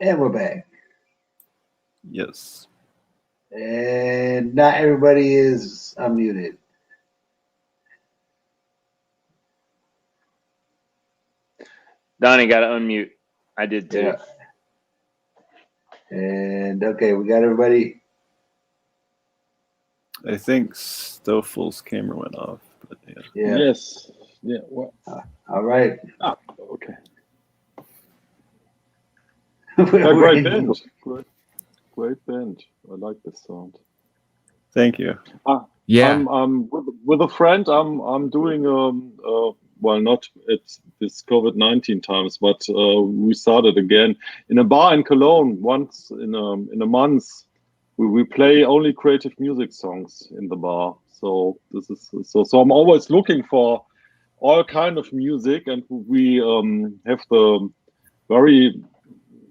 And we're back. Yes. And not everybody is unmuted. Donnie got to unmute. I did too. Yeah. And okay, we got everybody. I think Stoffel's camera went off. But Yeah. Yes. Yeah. Well, All right. okay. We're Great in- band. Great band. I like this sound. Thank you. Yeah. I'm with a friend. I'm doing well, not at this COVID-19 times, but we started again in a bar in Cologne once in a month. We play only creative music songs in the bar. So this is so I'm always looking for all kind of music, and we have the very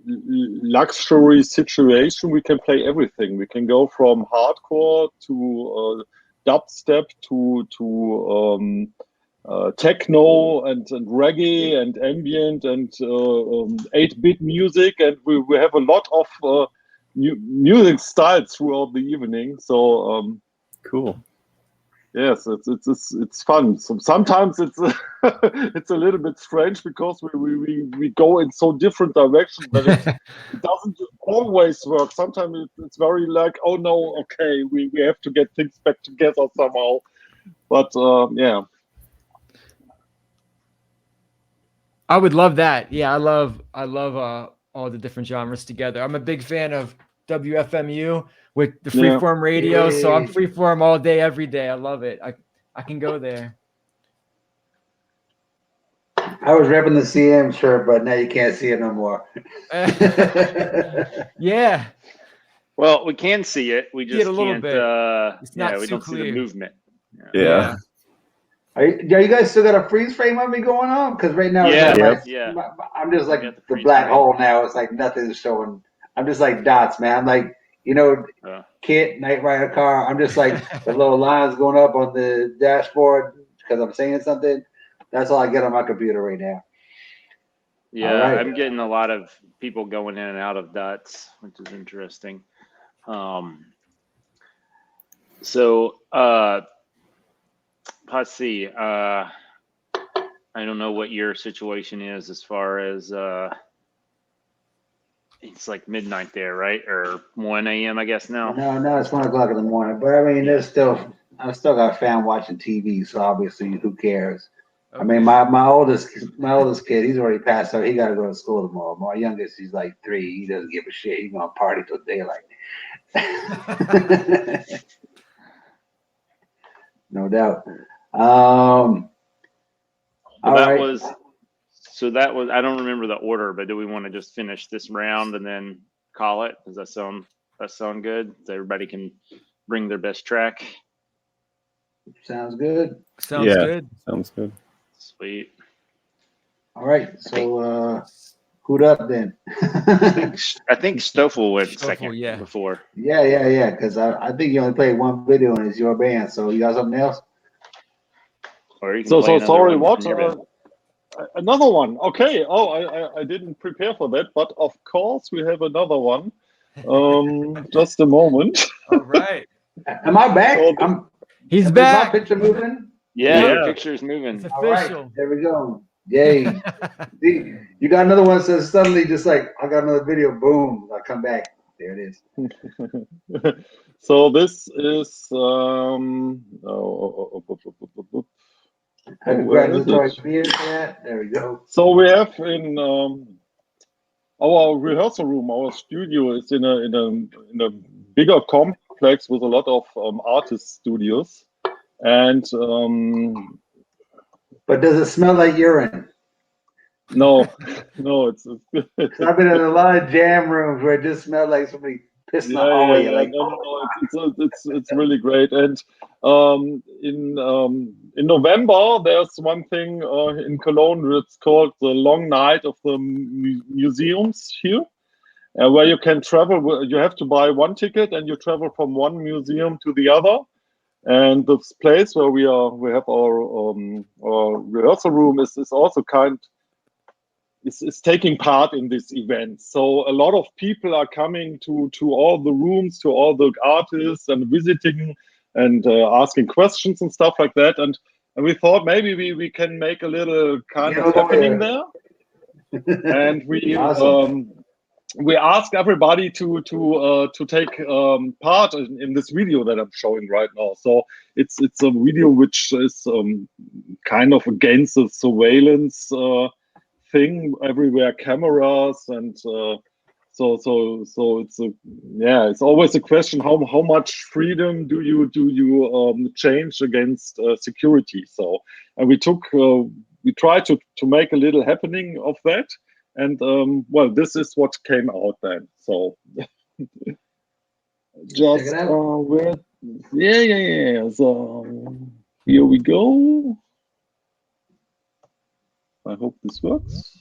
luxury situation. We can play everything. We can go from hardcore to dubstep to techno and reggae and ambient and 8-bit music, and we have a lot of music styles throughout the evening. So Cool. yes, it's fun. So sometimes it's it's a little bit strange because we go in so different directions that it doesn't always work. Sometimes it's very like, oh no, okay, we have to get things back together somehow. But yeah. I would love that. Yeah, I love all the different genres together. I'm a big fan of WFMU with the freeform radio, so I'm freeform all day, every day. I love it. I can go there. I was repping the CM shirt, but now you can't see it no more. Yeah. Well, we can see it. We just a little can't. bit. It's not we too don't see clear. the movement. Yeah. Are you guys still got a freeze frame on me going on? Because right now, Yeah, it's yeah. I'm just like We got the the freeze black frame. hole now. It's like nothing's showing. I'm just like dots, man. I'm like, Kit, Knight Rider car. I'm just like the little lines going up on the dashboard because I'm saying something. That's all I get on my computer right now. Yeah, right. I'm getting a lot of people going in and out of dots, which is interesting. So let's see. I don't know what your situation is as far as it's like midnight there, right? Or 1 a.m. I guess now. No, it's 1 o'clock in the morning. But I mean, I've still got a fan watching TV, so obviously, who cares? Okay. I mean, my oldest kid, he's already passed out. He got to go to school tomorrow. My youngest, he's like 3. He doesn't give a shit. He's gonna party till daylight. No doubt. That was I don't remember the order, but do we want to just finish this round and then call it? Does that sound good? So everybody can bring their best track. Sounds good. Sounds good. Sounds good. Sweet. All right. So who'd up then? I think Stoffel went second before. Yeah. Because I think you only played one video and it's your band. So you got something else? Or you can So play sorry. one What? from your band. Another one. Okay. Oh, I didn't prepare for that, but of course we have another one. Just a moment. All right. Am I back? He's back. Is my picture moving? Yeah, your picture's moving. It's All official. right, there we go. Yay. See, you got another one, so suddenly just like, I got another video, boom, I come back. There it is. So this is congratulatory beer for that. There we go. So we have in our rehearsal room, our studio is in a bigger complex with a lot of artist studios, and but does it smell like urine? No, it's I've been in a lot of jam rooms where it just smelled like somebody pissed in the hallway. It's really great. And in November, there's one thing in Cologne. It's called the Long Night of the Museums here, where you can travel. You have to buy one ticket, and you travel from one museum to the other. And this place where we have our rehearsal room is also kind. is taking part in this event. So a lot of people are coming to all the rooms, to all the artists, and visiting and asking questions and stuff like that. And we thought maybe we can make a little kind of happening there. And we ask everybody to take part in this video that I'm showing right now. So it's a video which is kind of against the surveillance thing, everywhere cameras, and so it's it's always a question, how much freedom do you change against security. So and we tried to make a little happening of that. And well, this is what came out then. So just where, yeah. So here we go. I hope this works.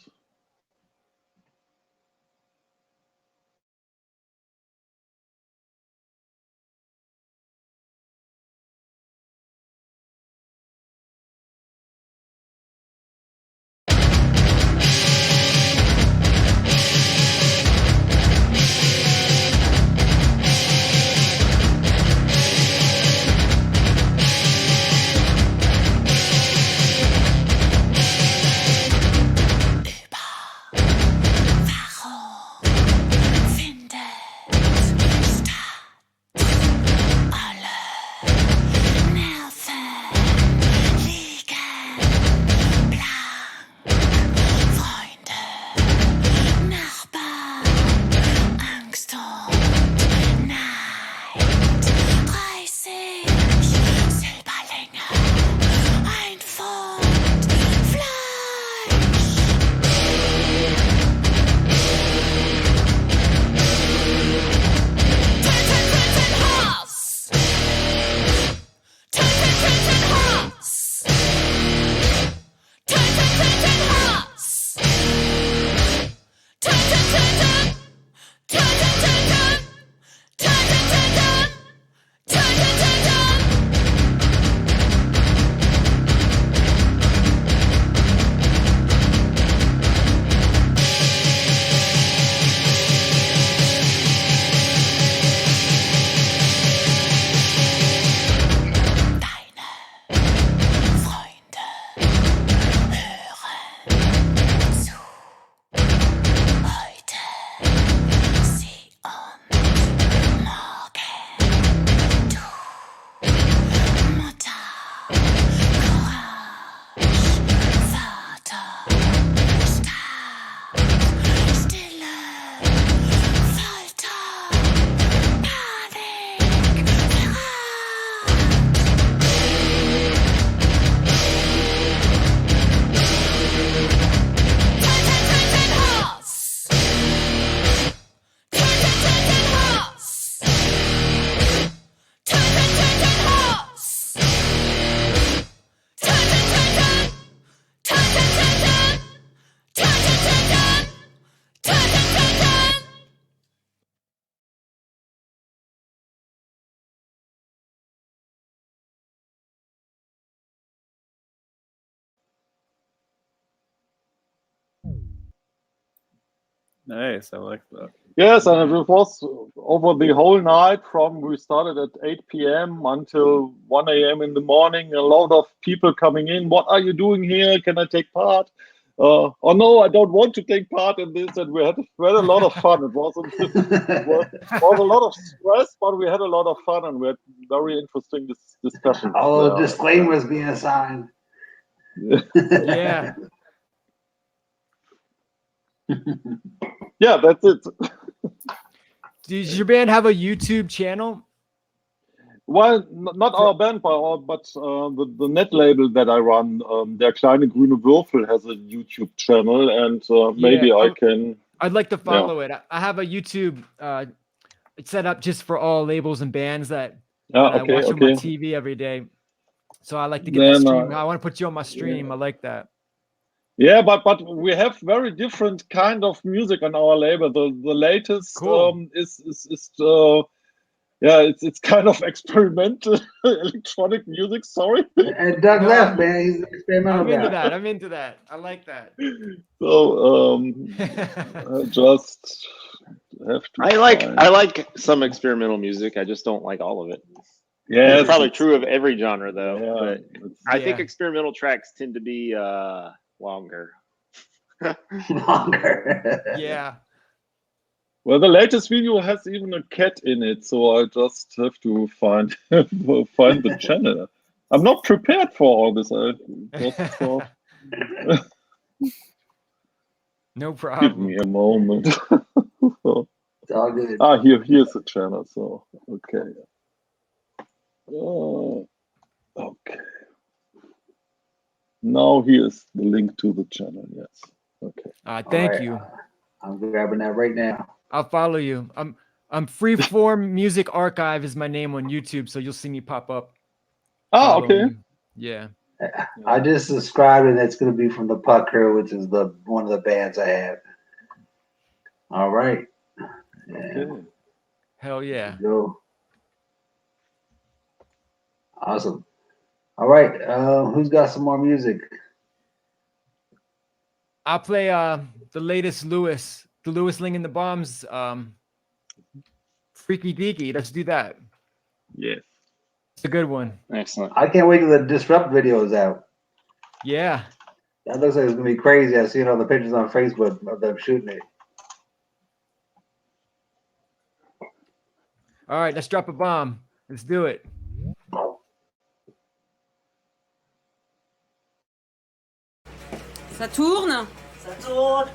Nice, I like that. Yes, and it was over the whole night. We started at 8 p.m. until 1 a.m. in the morning. A lot of people coming in. What are you doing here? Can I take part? Oh no, I don't want to take part in this. And we had a lot of fun. It was a lot of stress, but we had a lot of fun, and we had very interesting discussions. All the disclaimers being assigned. Yeah. Yeah, that's it. Does your band have a YouTube channel? Well, not our band, but the net label that I run, Der kleine grüne Würfel, has a YouTube channel, and maybe I can. I'd like to follow it. I have a YouTube it's set up just for all labels and bands that I watch on my TV every day. So I like to get the stream. I want to put you on my stream. Yeah. I like that. Yeah, but we have very different kind of music on our label. The latest is yeah, it's kind of experimental electronic music. Sorry. And Doug left, man. He's an experimental I'm into guy. that. I'm into that. I like that. So I just have to. I like some experimental music. I just don't like all of it. Yeah, it's probably true of every genre though. Yeah, but I think experimental tracks tend to be longer. Longer. Yeah. Well, the latest video has even a cat in it, so I just have to find the channel. I'm not prepared for all this. I just thought. No problem. Give me a moment. So, it's all good. Here's the channel. So okay. Okay. Now here's the link to the channel. Yes. Okay. Thank you. I'm grabbing that right now. I'll follow you. I'm Freeform Music Archive is my name on YouTube, so you'll see me pop up. Oh, okay. Me. Yeah. I just subscribed, and it's going to be from the Puck Crew, which is one of the bands I have. All right. Yeah. Okay. Hell yeah. Go. Awesome. All right. Who's got some more music? I'll play the latest Lewis, the Lewis Ling and the Bombs, Freaky Deaky. Let's do that. Yes. It's a good one. Excellent. I can't wait till the Disrupt video is out. Yeah. That looks like it's going to be crazy. I've seen all the pictures on Facebook of them shooting it. All right, let's drop a bomb. Let's do it. Ça tourne. Ça tourne.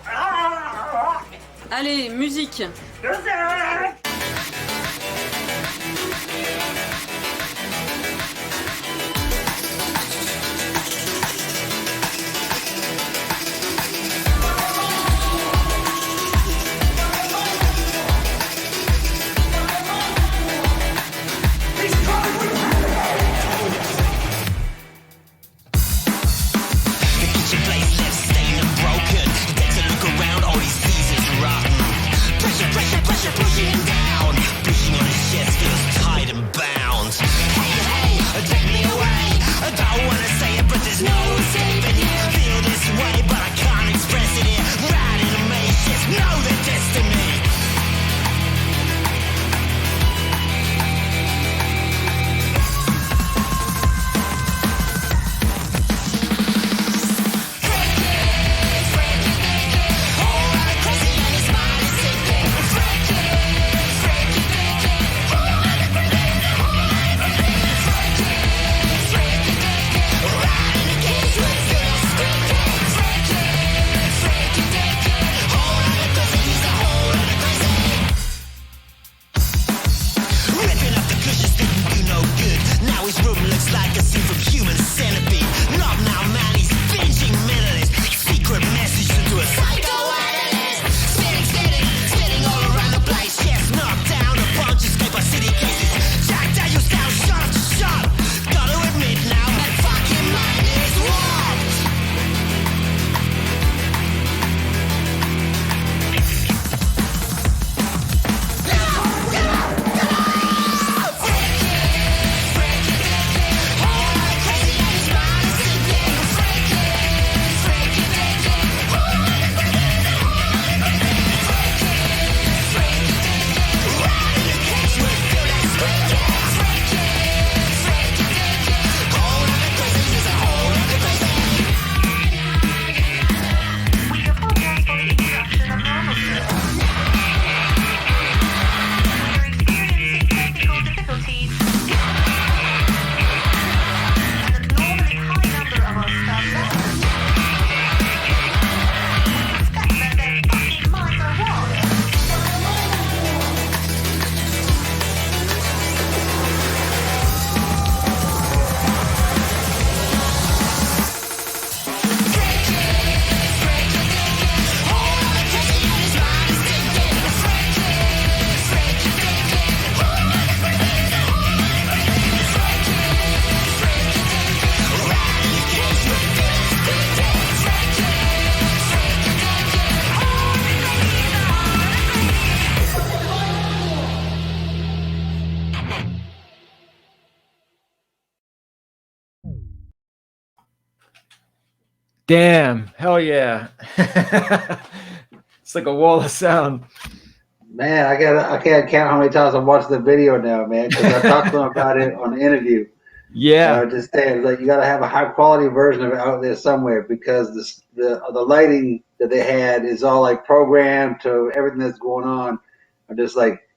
Allez, musique. Pushing down. Damn, hell yeah. It's like a wall of sound. Man, I can't count how many times I've watched the video now, man, because I talked to them about it on the interview. Yeah. Just saying, like, you got to have a high quality version of it out there somewhere, because the lighting that they had is all like programmed to everything that's going on. I'm just like,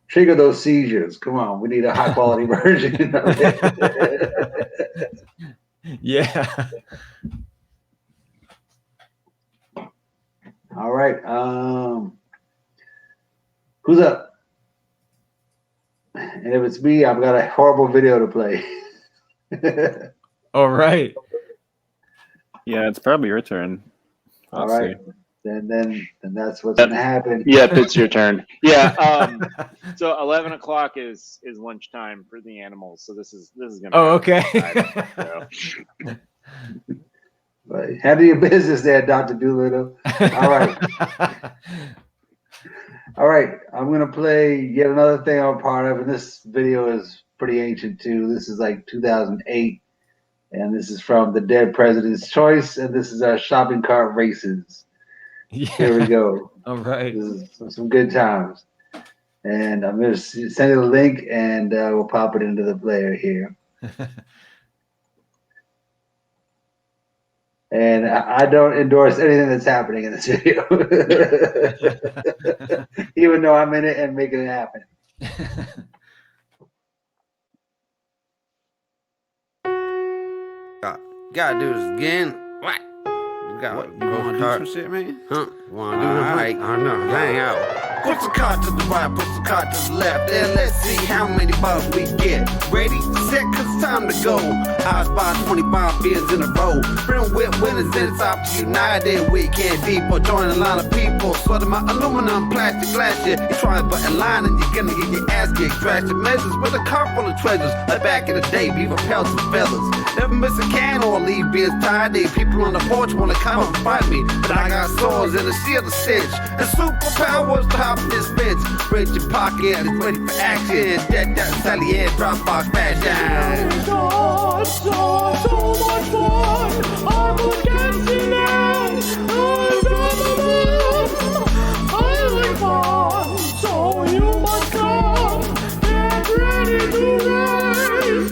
trigger those seizures. Come on, we need a high quality version of it. Yeah. All right. Who's up? And if it's me, I've got a horrible video to play. All right. Yeah, it's probably your turn. All right. Then that's what's gonna happen. Yep, it's your turn. Yeah. So 11 o'clock is lunchtime for the animals. So this is gonna. Oh, okay. But handle your business there, Dr. Doolittle. All right. All right. I'm gonna play yet another thing I'm a part of, and this video is pretty ancient too. This is like 2008, and this is from The Dead President's Choice, and this is our shopping cart races. Yeah. Here we go. All right. This is some good times. And I'm going to send you the link, and we'll pop it into the player here. And I don't endorse anything that's happening in this video. Even though I'm in it and making it happen. Gotta do this again. What? What? You wanna do some shit, man? Huh? You wanna do this? Right. I know. Hang out. Put the card to the right, put the card to the left, and let's see how many balls we get. Ready, set, cause it's time to go. I spot 20 bomb beers in a row. Bring with winners and it's up to United. We can't people join a lot of people. Sweating my aluminum, plastic glass shit. You try to put a line and you're gonna get your ass kicked. Drastic measures with a car full of treasures. Like back in the day, beaver pelts and feathers. Never miss a can or leave beers tidy. People on the porch wanna come up and fight me, but I got swords and a shield to stitch. And superpowers to hop this fence. Reach your pocket and it's ready for action. That Sally and Dropbox fashion. So much fun. I was dancing and I like fun. So you must come. Get ready to race.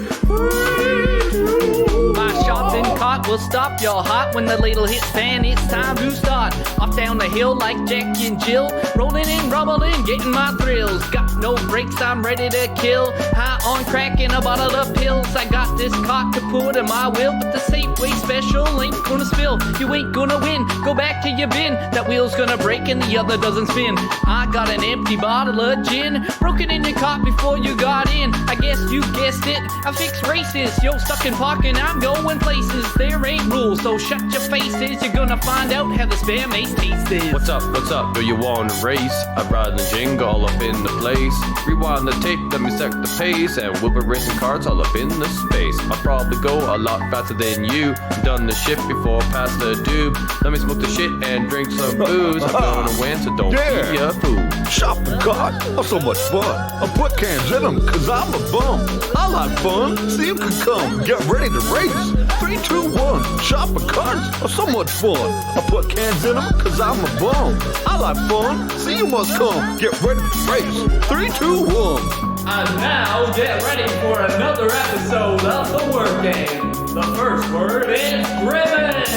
My shots in cart will stop your heart when the ladle hits fan. It's time to start. Off down the hill like Jack and Jill. Rolling and rumbling, getting my thrills. Got no brakes, I'm ready to kill. High on crack and a bottle of pills. I got this cart to put in my wheel, but the Safeway special ain't gonna spill. You ain't gonna win, go back to your bin. That wheel's gonna break and the other doesn't spin. I got an empty bottle of gin, broken in your cart before you got in. I guess you guessed it, I fix races. Yo, stuck in parking, I'm going places. There ain't rules, so shut your faces. You're gonna find out how the spare mace tastes. What's up, do you wanna race? I'd rather jingle all up in the place. Rewind the tape, let me set the pace. And we'll be racing cars all up in the space. I'll probably go a lot faster than you. Done the shit before past the dube. Let me smoke the shit and drink some booze. I'm gonna win, so don't be a fool. Shopping cart, oh so much fun. I put cans in them, cause I'm a bum. I like fun, so you can come. Get ready to race. 3, 2, 1. Shopping carts, oh so much fun. I put cans in them, cause I'm a bum. I like fun, so you must come. Get ready to race. 3, 2, 1. And now get ready for another episode of the Word Game. The first word is grimace.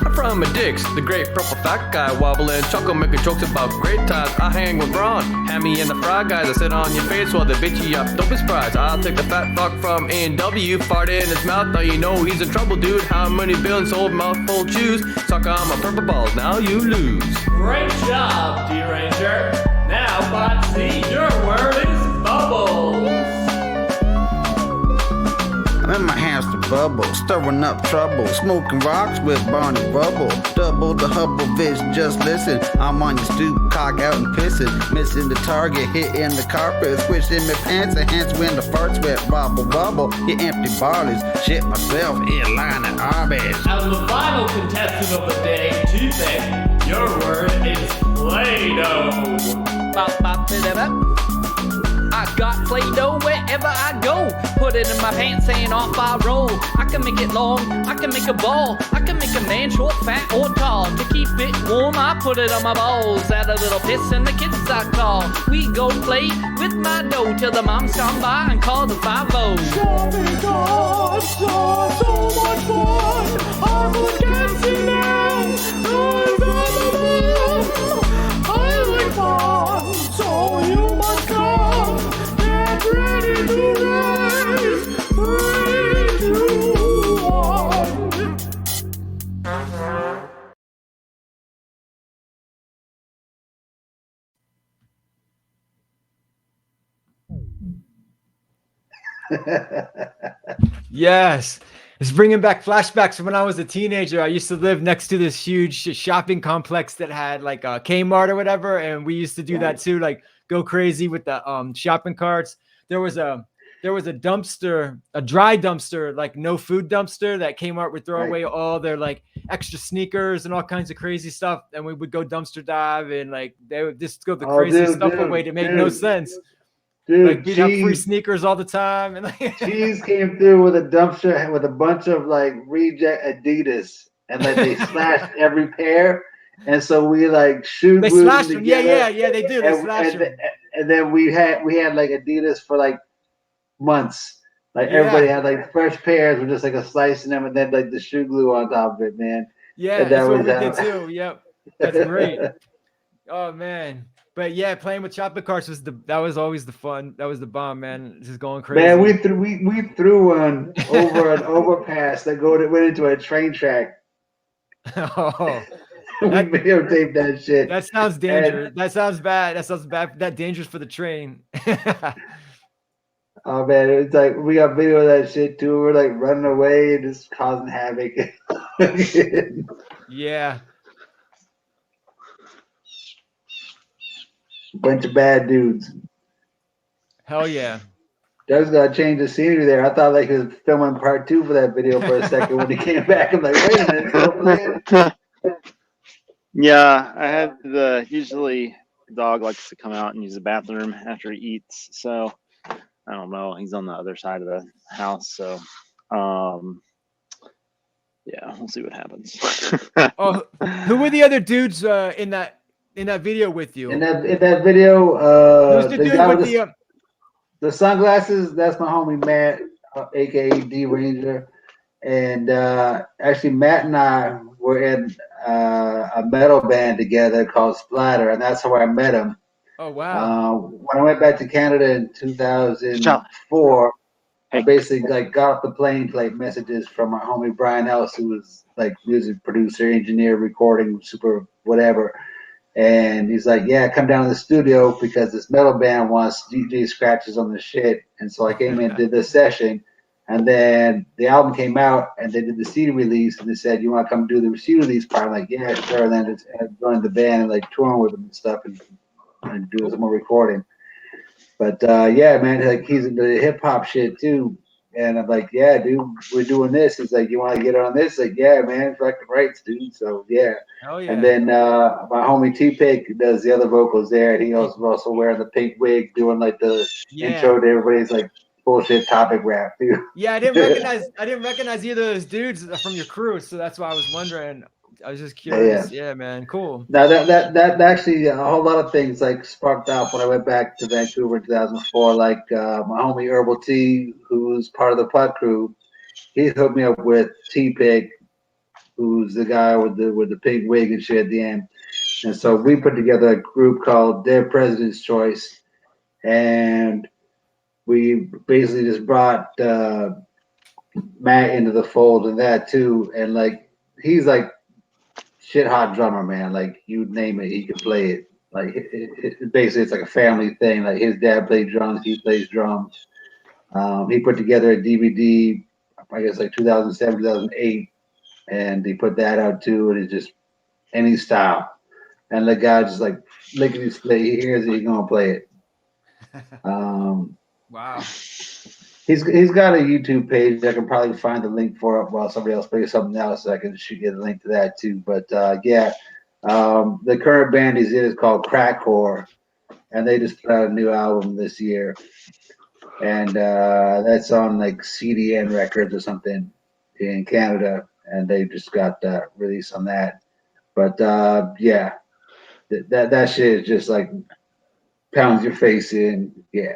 I'm from a Dix, the great purple fat guy, wobbling, chuckle, making jokes about great times. I hang with Ron, Hammy, and the fry guys. I sit on your face while they bitch you up. Don't be surprised, I'll take the fat fuck from A&W, fart in his mouth. Now you know he's in trouble, dude. How many billions sold mouthful chews? Suck on my purple balls, now you lose. Great job, D-Ranger. Now, Botsy, your word is bubbles. I'm in my hamster bubble, stirring up trouble, smoking rocks with Barney Bubble. Double the Hubble vision, just listen. I'm on your stoop, cock out and pissing. Missing the target, hitting the carpet, switching my pants, and hands when the farts wet. Bubble, bubble, you empty barleys. Shit myself, in line at Arby's. And the final contestant of the day, Tuesday, your word is Play-Doh. I got Play-Doh wherever I go. Put it in my pants and off I roll. I can make it long, I can make a ball. I can make a man short, fat, or tall. To keep it warm, I put it on my balls. Add a little piss and the kids I call. We go play with my dough till the moms come by and call the 5-0. Shopping carts are so much fun. I would dancing now. I like fun, so you must come. Get ready to race. 3, 2, 1. Yes. It's bringing back flashbacks from when I was a teenager. I used to live next to this huge shopping complex that had like a Kmart or whatever. And we used to do that too, like go crazy with the shopping carts. There was a dumpster, a dry dumpster, like no food dumpster that Kmart would throw away all their like extra sneakers and all kinds of crazy stuff. And we would go dumpster dive and like they would just go the crazy stuff away to make no sense. Dude, like we'd have free sneakers all the time, and like Cheese came through with a dumpster with a bunch of like reject Adidas, and like they slashed every pair, and so we like shoe they glued slashed them them. together. Yeah, they do. They slash them. And then we had like Adidas for like months. Like everybody had like fresh pairs with just like a slice in them, and then like the shoe glue on top of it, man. Yeah, and that's what we did too. Yep, that's great. Oh man. But yeah, playing with chocolate carts that was always the fun. That was the bomb, man. Just going crazy. Man, we threw one over an overpass that went into a train track. Oh, we videotaped that shit. That sounds dangerous. That sounds bad. That sounds bad. That dangerous for the train. Oh man, it's like we got video of that shit too. We're like running away and just causing havoc. Yeah. Bunch of bad dudes. Hell yeah. Doug's got to change the scenery there. I thought like he was filming part 2 for that video for a second when he came back. I'm like, wait a minute. Still playing? Yeah, I had usually the dog likes to come out and use the bathroom after he eats. So I don't know. He's on the other side of the house. So yeah, we'll see what happens. Oh, who were the other dudes in that video with you? In that video, who's the dude with the sunglasses? That's my homie Matt, aka D Ranger, and actually Matt and I were in a metal band together called Splatter, and that's how I met him. Oh wow! When I went back to Canada in 2004, I basically like got off the plane, like messages from my homie Brian Else, who was like music producer, engineer, recording, super whatever. And he's like, yeah, come down to the studio because this metal band wants DJ scratches on the shit. And so I came in and did this session. And then the album came out and they did the CD release. And they said, you want to come do the CD release part? I'm like, yeah, sure. And then just joined the band and like touring with them and stuff and doing some more recording. But yeah, man, like he's into hip hop shit too. And I'm like, yeah, dude, we're doing this. He's like, you want to get on this? Like, yeah, man, fucking rights, dude. So yeah. Hell yeah. And then my homie T-Pig does the other vocals there, and he also wearing the pink wig, doing like the intro to everybody's like bullshit topic rap, dude. Yeah, I didn't recognize either of those dudes from your crew, so that's why I was wondering. I was just curious. Yeah, man, cool. Now that actually a whole lot of things like sparked off when I went back to Vancouver in 2004. Like my homie Herbal T, who's part of the Putt crew, he hooked me up with T-Pig, who's the guy with the pink wig and shit at the end. And so we put together a group called Their President's Choice, and we basically just brought Matt into the fold and that too. And like he's like shit hot drummer, man. Like you name it, he can play it. Like basically it's like a family thing. Like his dad played drums, he plays drums. He put together a DVD, I guess like 2007, 2008, and he put that out too. And it's just any style. And the guy just like licking his play. He hears it, he's gonna play it. Wow. He's got a YouTube page. I can probably find the link for it while somebody else plays something else. So I can shoot you the link to that too. But yeah, the current band he's in is called Crackcore, and they just put out a new album this year, and that's on like CDN Records or something in Canada, and they just got release on that. But yeah, that shit is just like pounds your face in. Yeah.